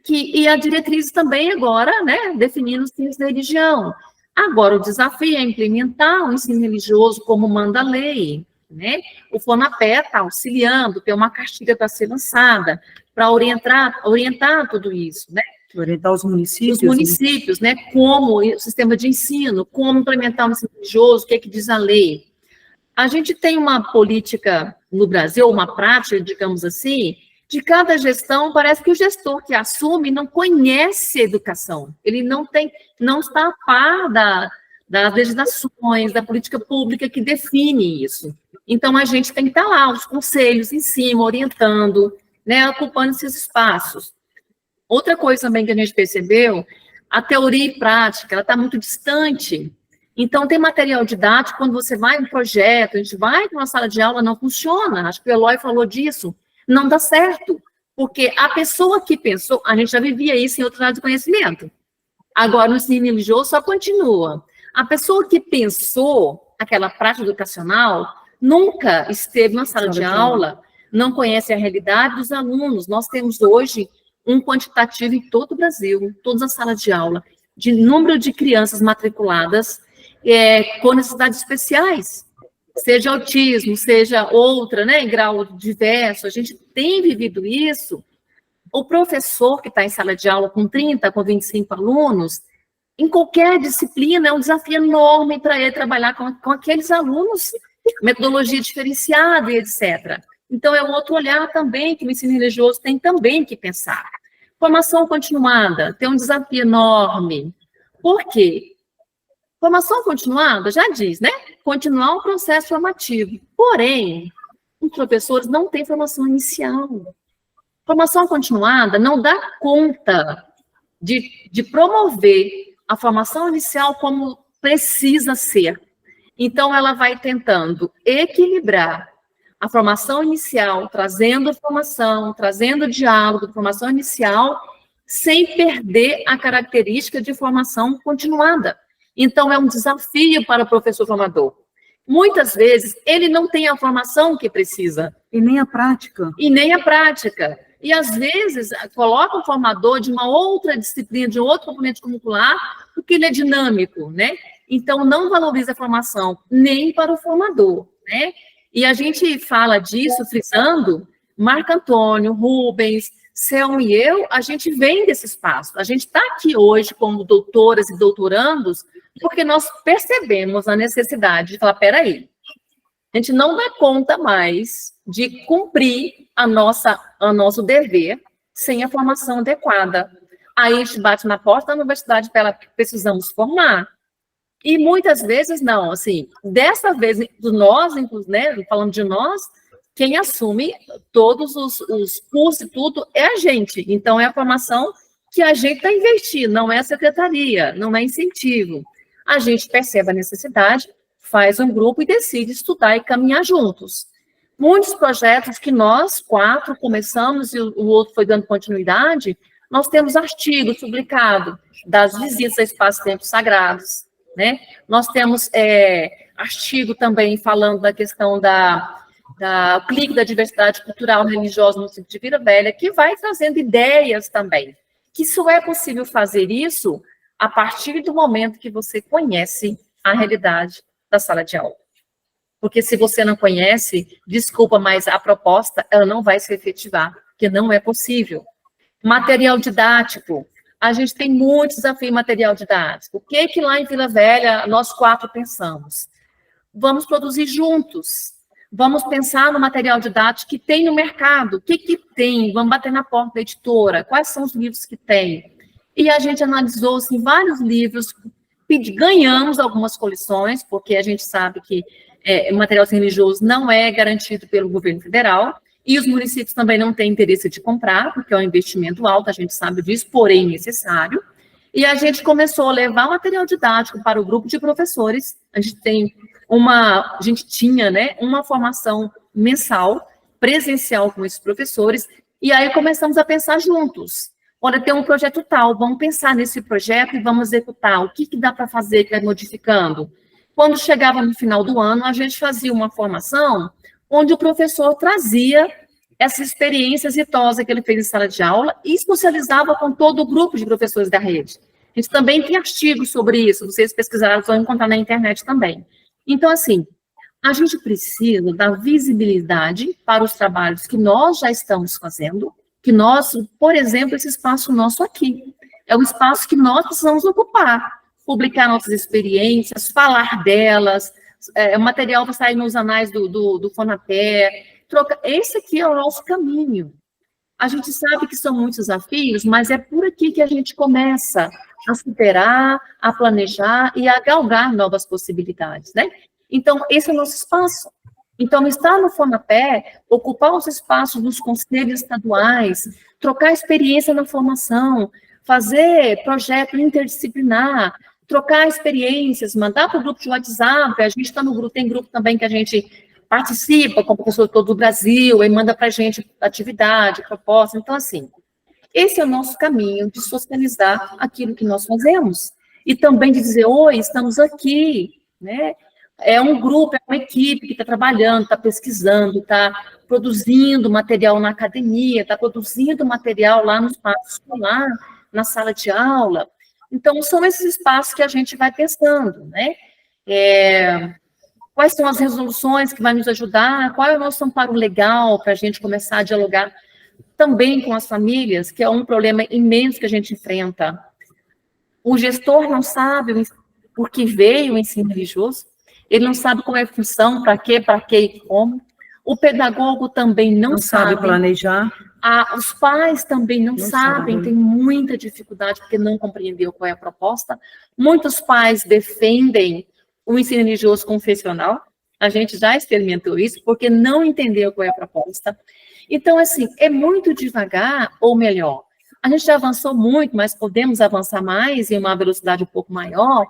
e a diretriz também agora, né, definindo os fins da religião. Agora, o desafio é implementar o ensino religioso como manda a lei, né? O FONAPE está auxiliando, tem uma cartilha para ser lançada, para orientar tudo isso, né? Orientar os municípios. Os municípios, né? Como o sistema de ensino, como implementar o ensino religioso, o que é que diz a lei. A gente tem uma política no Brasil, uma prática, digamos assim, de cada gestão, parece que o gestor que assume não conhece a educação, ele não está a par das legislações, da política pública que define isso. Então, a gente tem que estar lá, os conselhos em cima, orientando, né, ocupando esses espaços. Outra coisa também que a gente percebeu, a teoria e prática, ela está muito distante. Então, tem material didático, quando você vai em um projeto, a gente vai para uma sala de aula, não funciona, acho que o Eloy falou disso, não dá certo, porque a pessoa que pensou, a gente já vivia isso em outras áreas de conhecimento, agora no ensino religioso só continua. A pessoa que pensou aquela prática educacional nunca esteve na sala de aula, não conhece a realidade dos alunos. Nós temos hoje um quantitativo em todo o Brasil, todas as salas de aula, de número de crianças matriculadas com necessidades especiais, seja autismo, seja outra, né, em grau diverso, a gente tem vivido isso. O professor que está em sala de aula com 30, com 25 alunos, em qualquer disciplina, é um desafio enorme para ele trabalhar com aqueles alunos, metodologia diferenciada e etc. Então, é um outro olhar também que o ensino religioso tem também que pensar. Formação continuada tem um desafio enorme. Por quê? Formação continuada, já diz, né? Continuar um processo formativo. Porém, os professores não têm formação inicial. Formação continuada não dá conta de promover a formação inicial como precisa ser. Então, ela vai tentando equilibrar a formação inicial, trazendo formação, trazendo diálogo de formação inicial, sem perder a característica de formação continuada. Então, é um desafio para o professor formador. Muitas vezes, ele não tem a formação que precisa. E nem a prática. E nem a prática. E, às vezes, coloca um formador de uma outra disciplina, de outro componente curricular, porque ele é dinâmico, né? Então, não valoriza a formação nem para o formador, né? E a gente fala disso, frisando, Marco Antônio, Rubens, Selma e eu, a gente vem desse espaço. A gente está aqui hoje como doutoras e doutorandos, porque nós percebemos a necessidade de falar, peraí, a gente não dá conta mais de cumprir o nosso dever sem a formação adequada. Aí a gente bate na porta da universidade para ela, precisamos formar. E muitas vezes não, assim, dessa vez, nós, né, falando de nós, quem assume todos os cursos e tudo é a gente. Então, é a formação que a gente está investindo, não é a secretaria, não é incentivo. A gente percebe a necessidade, faz um grupo e decide estudar e caminhar juntos. Muitos projetos que nós, 4, começamos e o outro foi dando continuidade, nós temos artigos publicados das visitas a espaços-tempos sagrados, né? Nós temos artigo também falando da questão da clique da diversidade cultural e religiosa no município de Vila Velha, que vai trazendo ideias também, que só é possível fazer isso a partir do momento que você conhece a realidade da sala de aula. Porque se você não conhece, desculpa, mas a proposta, ela não vai se efetivar, porque não é possível. Material didático, a gente tem muito desafio em material didático. O que lá em Vila Velha nós 4 pensamos? Vamos produzir juntos. Vamos pensar no material didático que tem no mercado. O que tem? Vamos bater na porta da editora. Quais são os livros que tem? E a gente analisou assim, vários livros, ganhamos algumas coleções, porque a gente sabe que o material religioso não é garantido pelo governo federal, e os municípios também não têm interesse de comprar, porque é um investimento alto, a gente sabe disso, porém necessário. E a gente começou a levar material didático para o grupo de professores. A gente tinha, né, uma formação mensal, presencial com esses professores, e aí começamos a pensar juntos. Olha, tem um projeto tal, vamos pensar nesse projeto e vamos executar. O que dá para fazer que vai modificando? Quando chegava no final do ano, a gente fazia uma formação onde o professor trazia essa experiência exitosa que ele fez em sala de aula e socializava com todo o grupo de professores da rede. A gente também tem artigos sobre isso, vocês pesquisaram, vão encontrar na internet também. Então, assim, a gente precisa dar visibilidade para os trabalhos que nós já estamos fazendo, que nós, por exemplo, esse espaço nosso aqui, é um espaço que nós precisamos ocupar, publicar nossas experiências, falar delas, o material vai sair nos anais do Fonapé, esse aqui é o nosso caminho. A gente sabe que são muitos desafios, mas é por aqui que a gente começa a superar, a planejar e a galgar novas possibilidades, né? Então, esse é o nosso espaço. Então, estar no Fonapé, ocupar os espaços dos conselhos estaduais, trocar experiência na formação, fazer projeto interdisciplinar, trocar experiências, mandar para o grupo de WhatsApp, a gente está no grupo, tem grupo também que a gente participa com o professor todo do Brasil, e manda para a gente atividade, proposta. Então, assim, esse é o nosso caminho de socializar aquilo que nós fazemos. E também de dizer, oi, estamos aqui, né? É um grupo, é uma equipe que está trabalhando, está pesquisando, está produzindo material na academia, está produzindo material lá no espaço escolar, na sala de aula. Então, são esses espaços que a gente vai pensando, né? Quais são as resoluções que vão nos ajudar? Qual é o nosso amparo legal para a gente começar a dialogar também com as famílias, que é um problema imenso que a gente enfrenta. O gestor não sabe por que veio o ensino religioso, ele não sabe qual é a função, para quê e como. O pedagogo também não sabe planejar. Os pais também não sabem, tem muita dificuldade porque não compreendeu qual é a proposta. Muitos pais defendem o ensino religioso confessional, a gente já experimentou isso, porque não entendeu qual é a proposta. Então, assim, é muito devagar, ou melhor, a gente já avançou muito, mas podemos avançar mais em uma velocidade um pouco maior,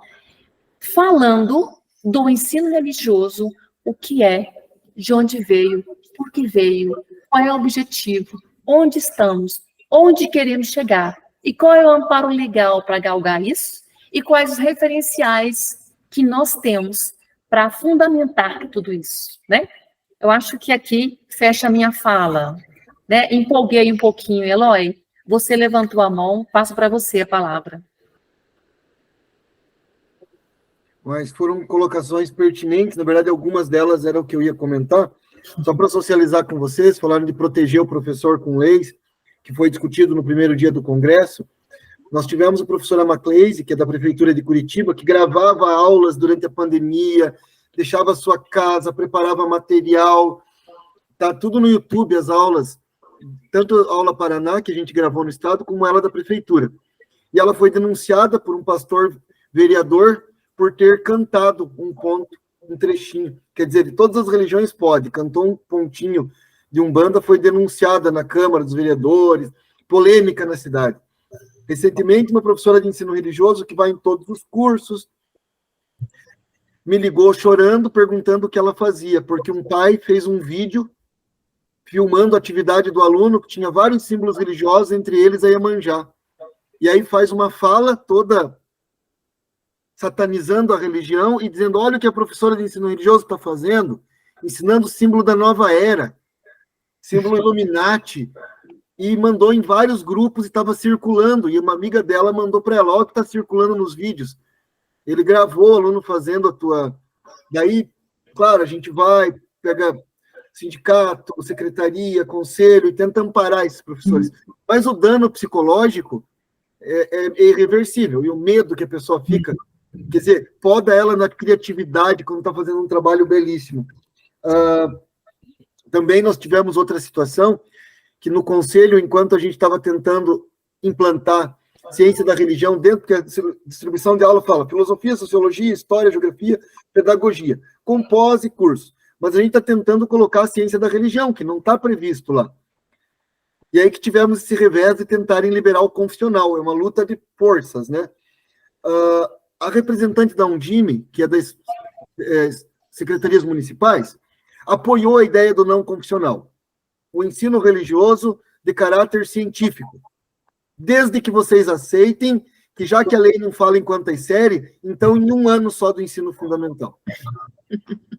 falando do ensino religioso, o que é, de onde veio, por que veio, qual é o objetivo, onde estamos, onde queremos chegar, e qual é o amparo legal para galgar isso, e quais os referenciais que nós temos para fundamentar tudo isso, né? Eu acho que aqui fecha a minha fala, né? Empolguei um pouquinho, Eloy, você levantou a mão, passo para você a palavra. Mas foram colocações pertinentes, na verdade, algumas delas eram o que eu ia comentar, só para socializar com vocês, falaram de proteger o professor com leis, que foi discutido no primeiro dia do Congresso. Nós tivemos a professora Macleise, que é da Prefeitura de Curitiba, que gravava aulas durante a pandemia, deixava a sua casa, preparava material, tá tudo no YouTube, as aulas, tanto a aula Paraná, que a gente gravou no estado, como ela da Prefeitura. E ela foi denunciada por um pastor vereador por ter cantado um trechinho. Quer dizer, de todas as religiões pode, cantou um pontinho de Umbanda, foi denunciada na Câmara dos Vereadores, polêmica na cidade. Recentemente, uma professora de ensino religioso, que vai em todos os cursos, me ligou chorando, perguntando o que ela fazia, porque um pai fez um vídeo filmando a atividade do aluno, que tinha vários símbolos religiosos, entre eles a Iemanjá. E aí faz uma fala toda satanizando a religião e dizendo, olha o que a professora de ensino religioso está fazendo, ensinando o símbolo da nova era, símbolo Illuminati, e mandou em vários grupos e estava circulando, e uma amiga dela mandou para ela, olha o que está circulando nos vídeos. Ele gravou o aluno fazendo a tua... Daí, claro, a gente vai, pega sindicato, secretaria, conselho, e tenta amparar esses professores. Mas o dano psicológico é irreversível, e o medo que a pessoa fica, quer dizer, poda ela na criatividade quando está fazendo um trabalho belíssimo. Também nós tivemos outra situação, que no conselho, enquanto a gente estava tentando implantar ciência da religião dentro, porque a distribuição de aula fala filosofia, sociologia, história, geografia, pedagogia, com pós e curso. Mas a gente está tentando colocar a ciência da religião, que não está previsto lá. E aí que tivemos esse revés de tentarem liberar o confessional, é uma luta de forças, né? A representante da Undime, que é das secretarias municipais, apoiou a ideia do não confessional, o ensino religioso de caráter científico, desde que vocês aceitem que, já que a lei não fala em quantas séries, então em um ano só do ensino fundamental.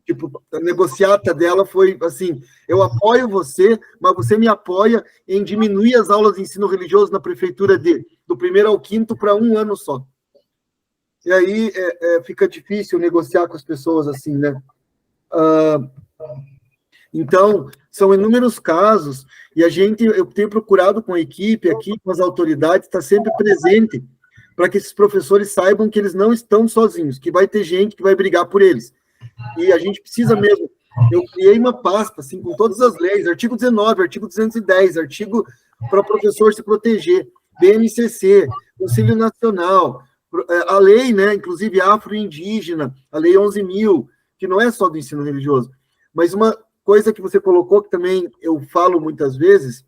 Tipo, a negociata dela foi assim, eu apoio você, mas você me apoia em diminuir as aulas de ensino religioso na prefeitura do 1º ao 5º para um ano só. E aí fica difícil negociar com as pessoas assim, né? Então, são inúmeros casos, e eu tenho procurado com a equipe aqui, com as autoridades, está sempre presente, para que esses professores saibam que eles não estão sozinhos, que vai ter gente que vai brigar por eles. E a gente precisa mesmo. Eu criei uma pasta, assim, com todas as leis, artigo 19, artigo 210, artigo para professor se proteger, BNCC, Conselho Nacional, a lei, né, inclusive afro-indígena, a lei 11.000, que não é só do ensino religioso, mas uma coisa que você colocou, que também eu falo muitas vezes,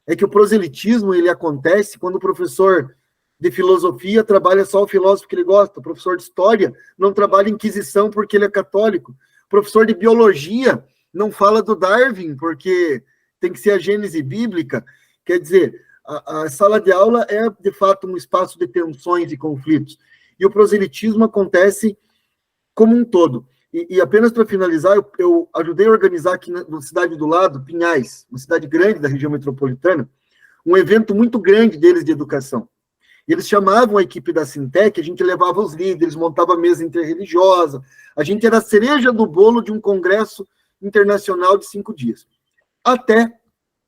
é que o proselitismo, ele acontece quando o professor de filosofia trabalha só o filósofo que ele gosta, o professor de história não trabalha Inquisição porque ele é católico, o professor de biologia não fala do Darwin porque tem que ser a Gênese bíblica. Quer dizer, a sala de aula é, de fato, um espaço de tensões e conflitos, e o proselitismo acontece como um todo. E apenas para finalizar, eu ajudei a organizar aqui na cidade do lado, Pinhais, uma cidade grande da região metropolitana, um evento muito grande deles de educação. Eles chamavam a equipe da Sintec, a gente levava os líderes, montava mesa interreligiosa, a gente era a cereja do bolo de um congresso internacional de 5 dias. Até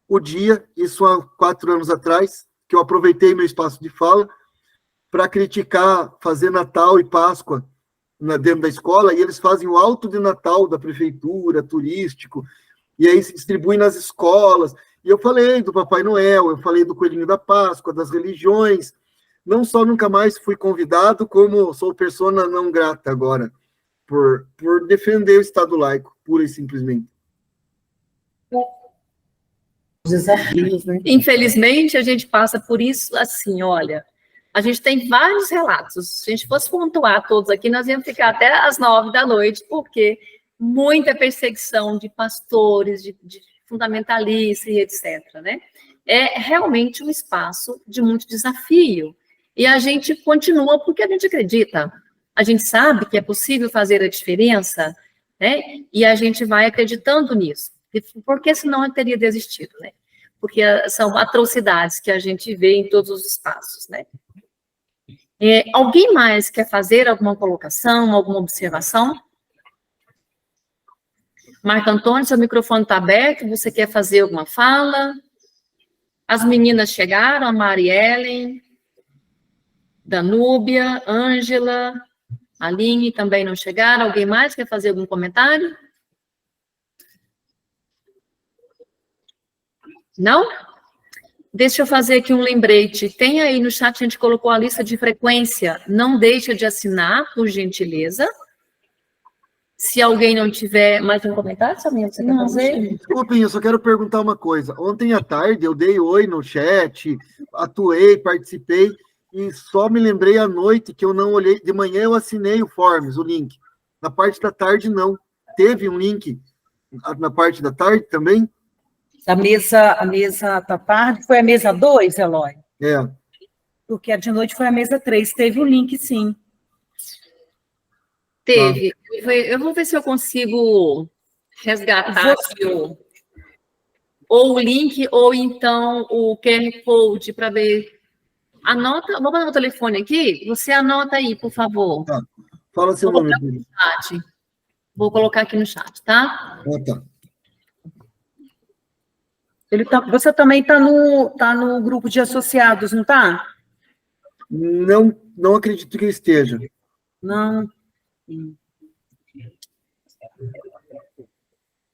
o dia, isso há 4 anos atrás, que eu aproveitei meu espaço de fala para criticar fazer Natal e Páscoa dentro da escola, e eles fazem o alto de Natal da prefeitura, turístico, e aí se distribui nas escolas. E eu falei do Papai Noel, eu falei do Coelhinho da Páscoa, das religiões. Não só nunca mais fui convidado, como sou persona não grata agora, por defender o Estado laico, pura e simplesmente. Desafios, né? Infelizmente, a gente passa por isso assim, olha, a gente tem vários relatos. Se a gente fosse pontuar todos aqui, nós íamos ficar até às 9 da noite, porque muita perseguição de pastores, de fundamentalistas e etc., né? É realmente um espaço de muito desafio. E a gente continua porque a gente acredita. A gente sabe que é possível fazer a diferença, né? E a gente vai acreditando nisso. Porque senão eu teria desistido, né? Porque são atrocidades que a gente vê em todos os espaços, né? Alguém mais quer fazer alguma colocação, alguma observação? Marco Antônio, seu microfone está aberto, você quer fazer alguma fala? As meninas chegaram, a Mariellen, Danúbia, Ângela, Aline também não chegaram. Alguém mais quer fazer algum comentário? Não? Deixa eu fazer aqui um lembrete. Tem aí no chat, a gente colocou a lista de frequência. Não deixa de assinar, por gentileza. Se alguém não tiver mais um comentário, Samir, você quer fazer? Desculpem, eu só quero perguntar uma coisa. Ontem à tarde eu dei oi no chat, atuei, participei, e só me lembrei à noite que eu não olhei. De manhã eu assinei o Forms, o link. Na parte da tarde, não. Teve um link na parte da tarde também? A mesa da tarde foi a mesa 2, Eloy? É. Porque a de noite foi a mesa 3. Teve o link, sim. Teve. Eu vou ver se eu consigo resgatar aqui ou o link, ou então o QR Code para ver. Anota, vou botar no telefone aqui, você anota aí, por favor. Tá. Fala seu nome. Chat. Vou colocar aqui no chat, tá? Tá. Você também está no grupo de associados, não está? Não acredito que esteja. Não.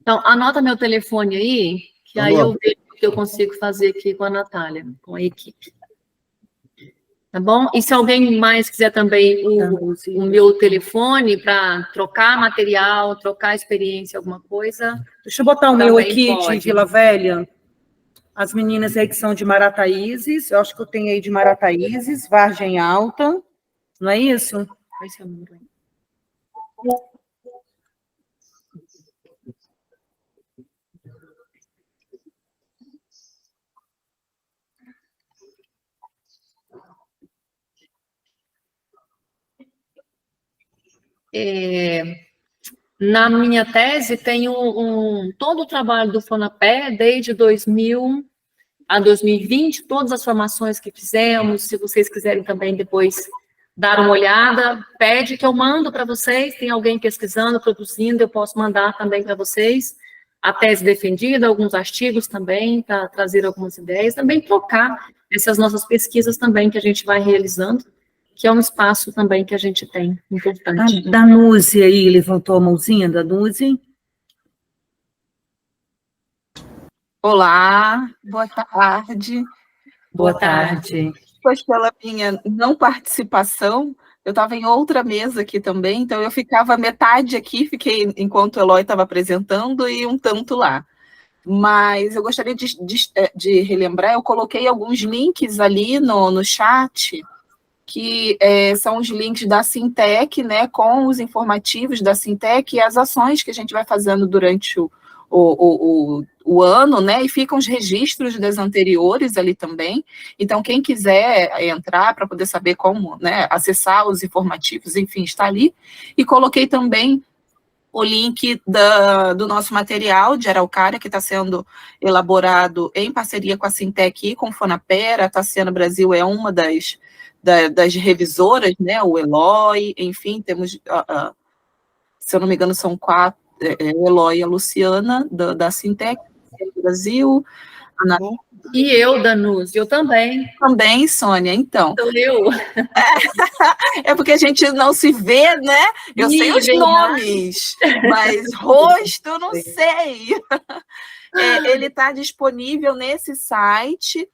Então, anota meu telefone aí, que aí eu vejo o que eu consigo fazer aqui com a Natália, com a equipe. Tá bom? E se alguém mais quiser também o meu telefone para trocar material, trocar experiência, alguma coisa... Deixa eu botar o meu aqui de Vila Velha. As meninas aí que são de Marataízes, eu acho que eu tenho aí de Marataízes, Vargem Alta, não é isso? Vai ser o número aí. Na minha tese, tem todo o trabalho do FONAPE, desde 2000 a 2020, todas as formações que fizemos. Se vocês quiserem também depois dar uma olhada, pede que eu mando para vocês. Tem alguém pesquisando, produzindo, eu posso mandar também para vocês a tese defendida, alguns artigos também, para trazer algumas ideias, também trocar essas nossas pesquisas também que a gente vai realizando, que é um espaço também que a gente tem, importante. A Danuzi aí levantou a mãozinha, Danuzi. Olá, boa tarde. Boa tarde. Depois pela minha não participação, eu estava em outra mesa aqui também, então eu ficava metade aqui, fiquei enquanto o Eloy estava apresentando e um tanto lá. Mas eu gostaria de relembrar, eu coloquei alguns links ali no chat, que são os links da Sintec, né, com os informativos da Sintec e as ações que a gente vai fazendo durante o ano, né, e ficam os registros das anteriores ali também. Então, quem quiser entrar para poder saber como, né, acessar os informativos, enfim, está ali. E coloquei também o link do nosso material de Araucária, que está sendo elaborado em parceria com a Sintec e com o FONAPE. A Tassiana Brasil é uma das revisoras, né, o Eloy, enfim, temos, se eu não me engano, são 4, o Eloy e a Luciana, da Sintec, Brasil, Ana... E eu, Danuzi, eu também. Também, Sônia, então. Sou eu. É porque a gente não se vê, né? Eu sei os nomes, mas rosto eu não sei. Ele está disponível nesse site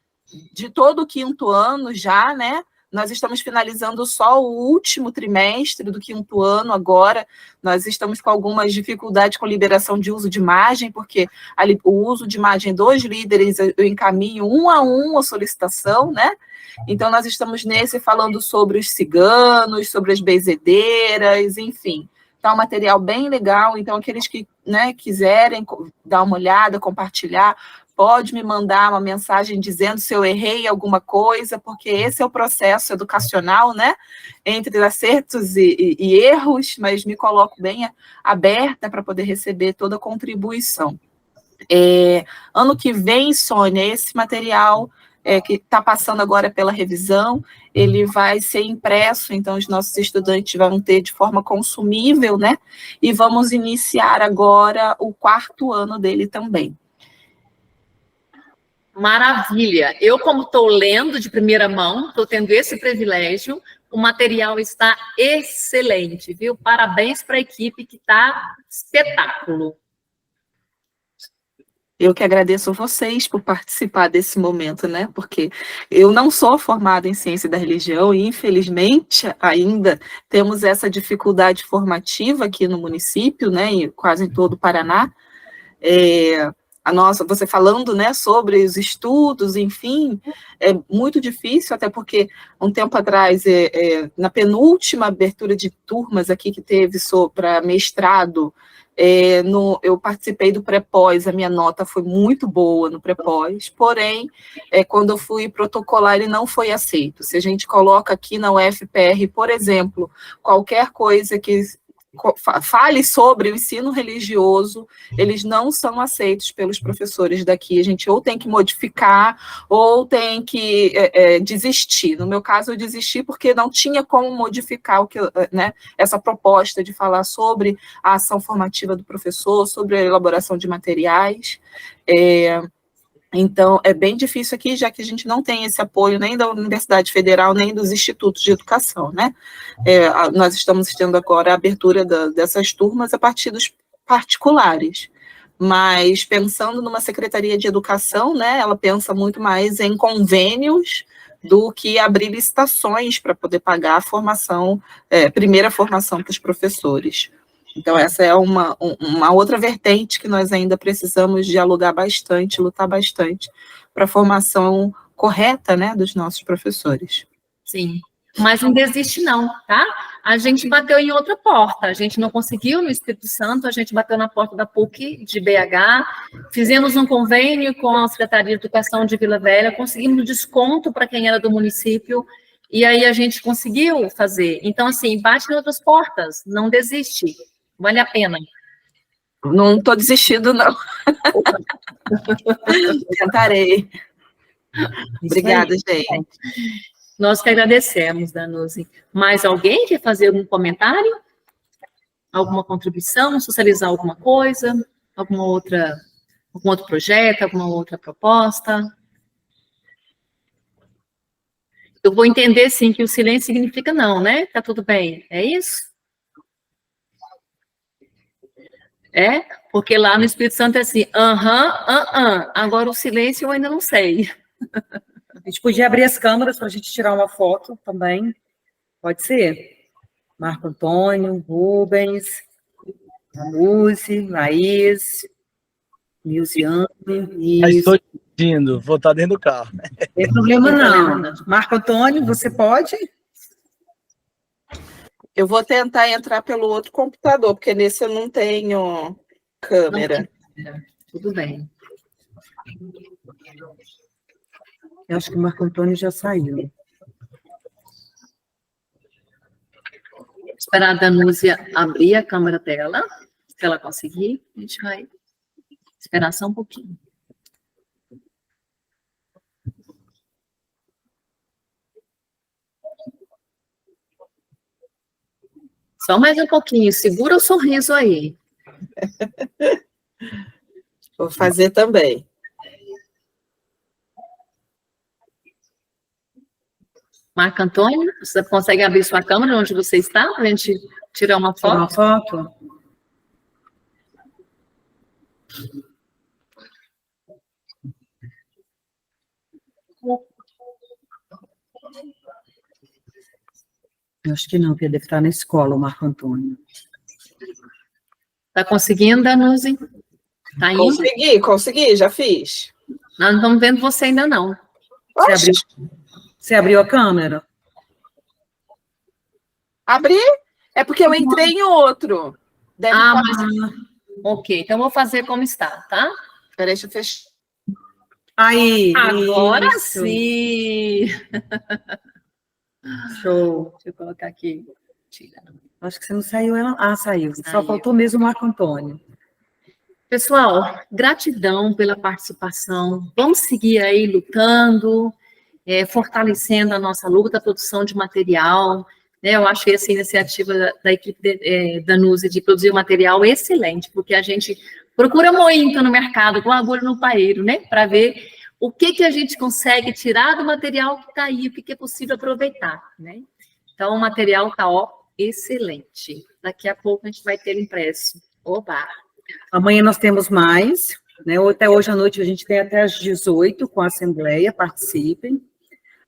de todo o 5º ano já, né? Nós estamos finalizando só o último trimestre do 5º ano agora. Nós estamos com algumas dificuldades com liberação de uso de imagem, porque o uso de imagem dos líderes eu encaminho um a um a solicitação, né? Então, nós estamos nesse falando sobre os ciganos, sobre as benzedeiras, enfim. Tá um material bem legal, então aqueles que, né, quiserem dar uma olhada, compartilhar, pode me mandar uma mensagem dizendo se eu errei alguma coisa, porque esse é o processo educacional, né, entre acertos e erros, mas me coloco bem aberta para poder receber toda a contribuição. Ano que vem, Sônia, esse material que está passando agora pela revisão, ele vai ser impresso, então os nossos estudantes vão ter de forma consumível, né, e vamos iniciar agora o 4º ano dele também. Maravilha. Eu, como estou lendo de primeira mão, estou tendo esse privilégio, o material está excelente, viu? Parabéns para a equipe, que está espetáculo. Eu que agradeço vocês por participar desse momento, né? Porque eu não sou formada em ciência da religião e, infelizmente, ainda temos essa dificuldade formativa aqui no município, né? E quase em todo o Paraná. Você falando, né, sobre os estudos, enfim, é muito difícil, até porque um tempo atrás, na penúltima abertura de turmas aqui que teve para mestrado, eu participei do pré-pós, a minha nota foi muito boa no pré-pós, porém, quando eu fui protocolar, ele não foi aceito. Se a gente coloca aqui na UFPR, por exemplo, qualquer coisa que fale sobre o ensino religioso, eles não são aceitos pelos professores daqui. A gente ou tem que modificar, ou tem que desistir. No meu caso, eu desisti porque não tinha como modificar essa proposta de falar sobre a ação formativa do professor, sobre a elaboração de materiais. Então, é bem difícil aqui, já que a gente não tem esse apoio nem da Universidade Federal, nem dos institutos de educação, né? Nós estamos tendo agora a abertura dessas turmas a partir dos particulares, mas pensando numa Secretaria de Educação, né, ela pensa muito mais em convênios do que abrir licitações para poder pagar a formação, primeira formação para os professores. Então, essa é uma outra vertente que nós ainda precisamos dialogar bastante, lutar bastante para a formação correta, né, dos nossos professores. Sim, mas não desiste não, tá? A gente bateu em outra porta, a gente não conseguiu no Espírito Santo, a gente bateu na porta da PUC de BH, fizemos um convênio com a Secretaria de Educação de Vila Velha, conseguimos desconto para quem era do município, e aí a gente conseguiu fazer. Então, assim, bate em outras portas, não desiste, vale a pena. Não estou desistindo, não. Tentarei. Obrigada, gente. Nós que agradecemos, Danuzi. Mais alguém quer fazer algum comentário? Alguma contribuição? Socializar alguma coisa? Algum outro projeto? Alguma outra proposta? Eu vou entender, sim, que o silêncio significa não, né? Tá tudo bem. É isso? É? Porque lá no Espírito Santo é assim, agora o silêncio eu ainda não sei. A gente podia abrir as câmeras para a gente tirar uma foto também. Pode ser? Marco Antônio, Rubens, Danuzi, Laís, Nilziane. Estou indo, vou estar dentro do carro. Não tem problema não. Marco Antônio, você pode? Eu vou tentar entrar pelo outro computador, porque nesse eu não tenho câmera. Tudo bem. Eu acho que o Marco Antônio já saiu. Esperar a Danuzi abrir a câmera dela. Se ela conseguir, a gente vai esperar só um pouquinho. Só mais um pouquinho. Segura o sorriso aí. Vou fazer também. Marco Antônio, você consegue abrir sua câmera onde você está, para a gente tirar uma foto? Tirar uma foto? Eu acho que não, porque deve estar na escola, o Marco Antônio. Está conseguindo, Danuzi? Está indo? Consegui, já fiz. Nós não estamos vendo você ainda, não. Você abriu a câmera? Abri? É porque eu entrei em outro. Deve Ok, então vou fazer como está, tá? Peraí, deixa eu fechar. Aí. Agora isso. sim! Show. Deixa eu colocar aqui. Tira. Acho que você não saiu, ela. Ah, saiu. Só Saiu. faltou mesmo o Marco Antônio. Pessoal, gratidão pela participação. Vamos seguir aí lutando, fortalecendo a nossa luta, a produção de material. Né? Eu acho essa iniciativa da equipe da Danuzi de produzir material excelente, porque a gente procura muito no mercado, com agulha no paeiro, né? Para ver o que a gente consegue tirar do material que está aí, o que é possível aproveitar, né? Então, o material está, excelente. Daqui a pouco a gente vai ter ele impresso. Oba! Amanhã nós temos mais, né? Até hoje à noite a gente tem até às 18 com a Assembleia, participem.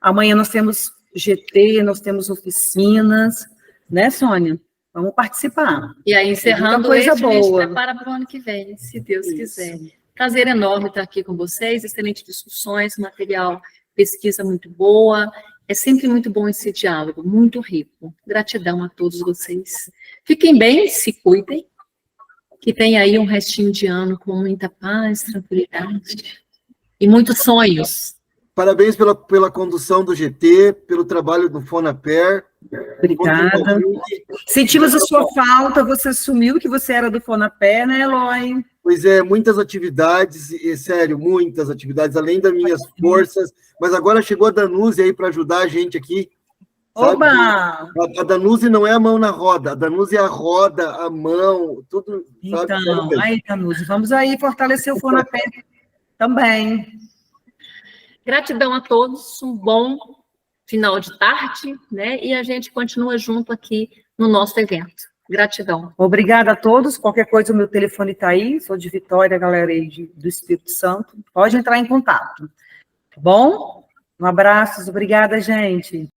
Amanhã nós temos GT, nós temos oficinas, né, Sônia? Vamos participar. E aí, encerrando coisa esse, a gente boa. prepara para o ano que vem, se Deus quiser. Prazer enorme estar aqui com vocês, excelentes discussões, material, pesquisa muito boa. É sempre muito bom esse diálogo, muito rico. Gratidão a todos vocês. Fiquem bem, se cuidem. Que tenha aí um restinho de ano com muita paz, tranquilidade e muitos sonhos. Parabéns pela condução do GT, pelo trabalho do Fonaper. Obrigada. Sentimos a sua falta, você assumiu que você era do Fonaper, né, Eloy? Pois é, muitas atividades, sério, muitas atividades, além das minhas forças, mas agora chegou a Danuzi aí para ajudar a gente aqui. Sabe? Oba! A Danuzi não é a mão na roda, a Danuzi é a roda, a mão, tudo. Então, sabe? aí, Danuzi, vamos aí fortalecer o Fonaper também. Gratidão a todos, um bom final de tarde, né? E a gente continua junto aqui no nosso evento. Gratidão. Obrigada a todos. Qualquer coisa, o meu telefone está aí. Sou de Vitória, galera aí do Espírito Santo. Pode entrar em contato. Tá bom? Um abraço. Obrigada, gente.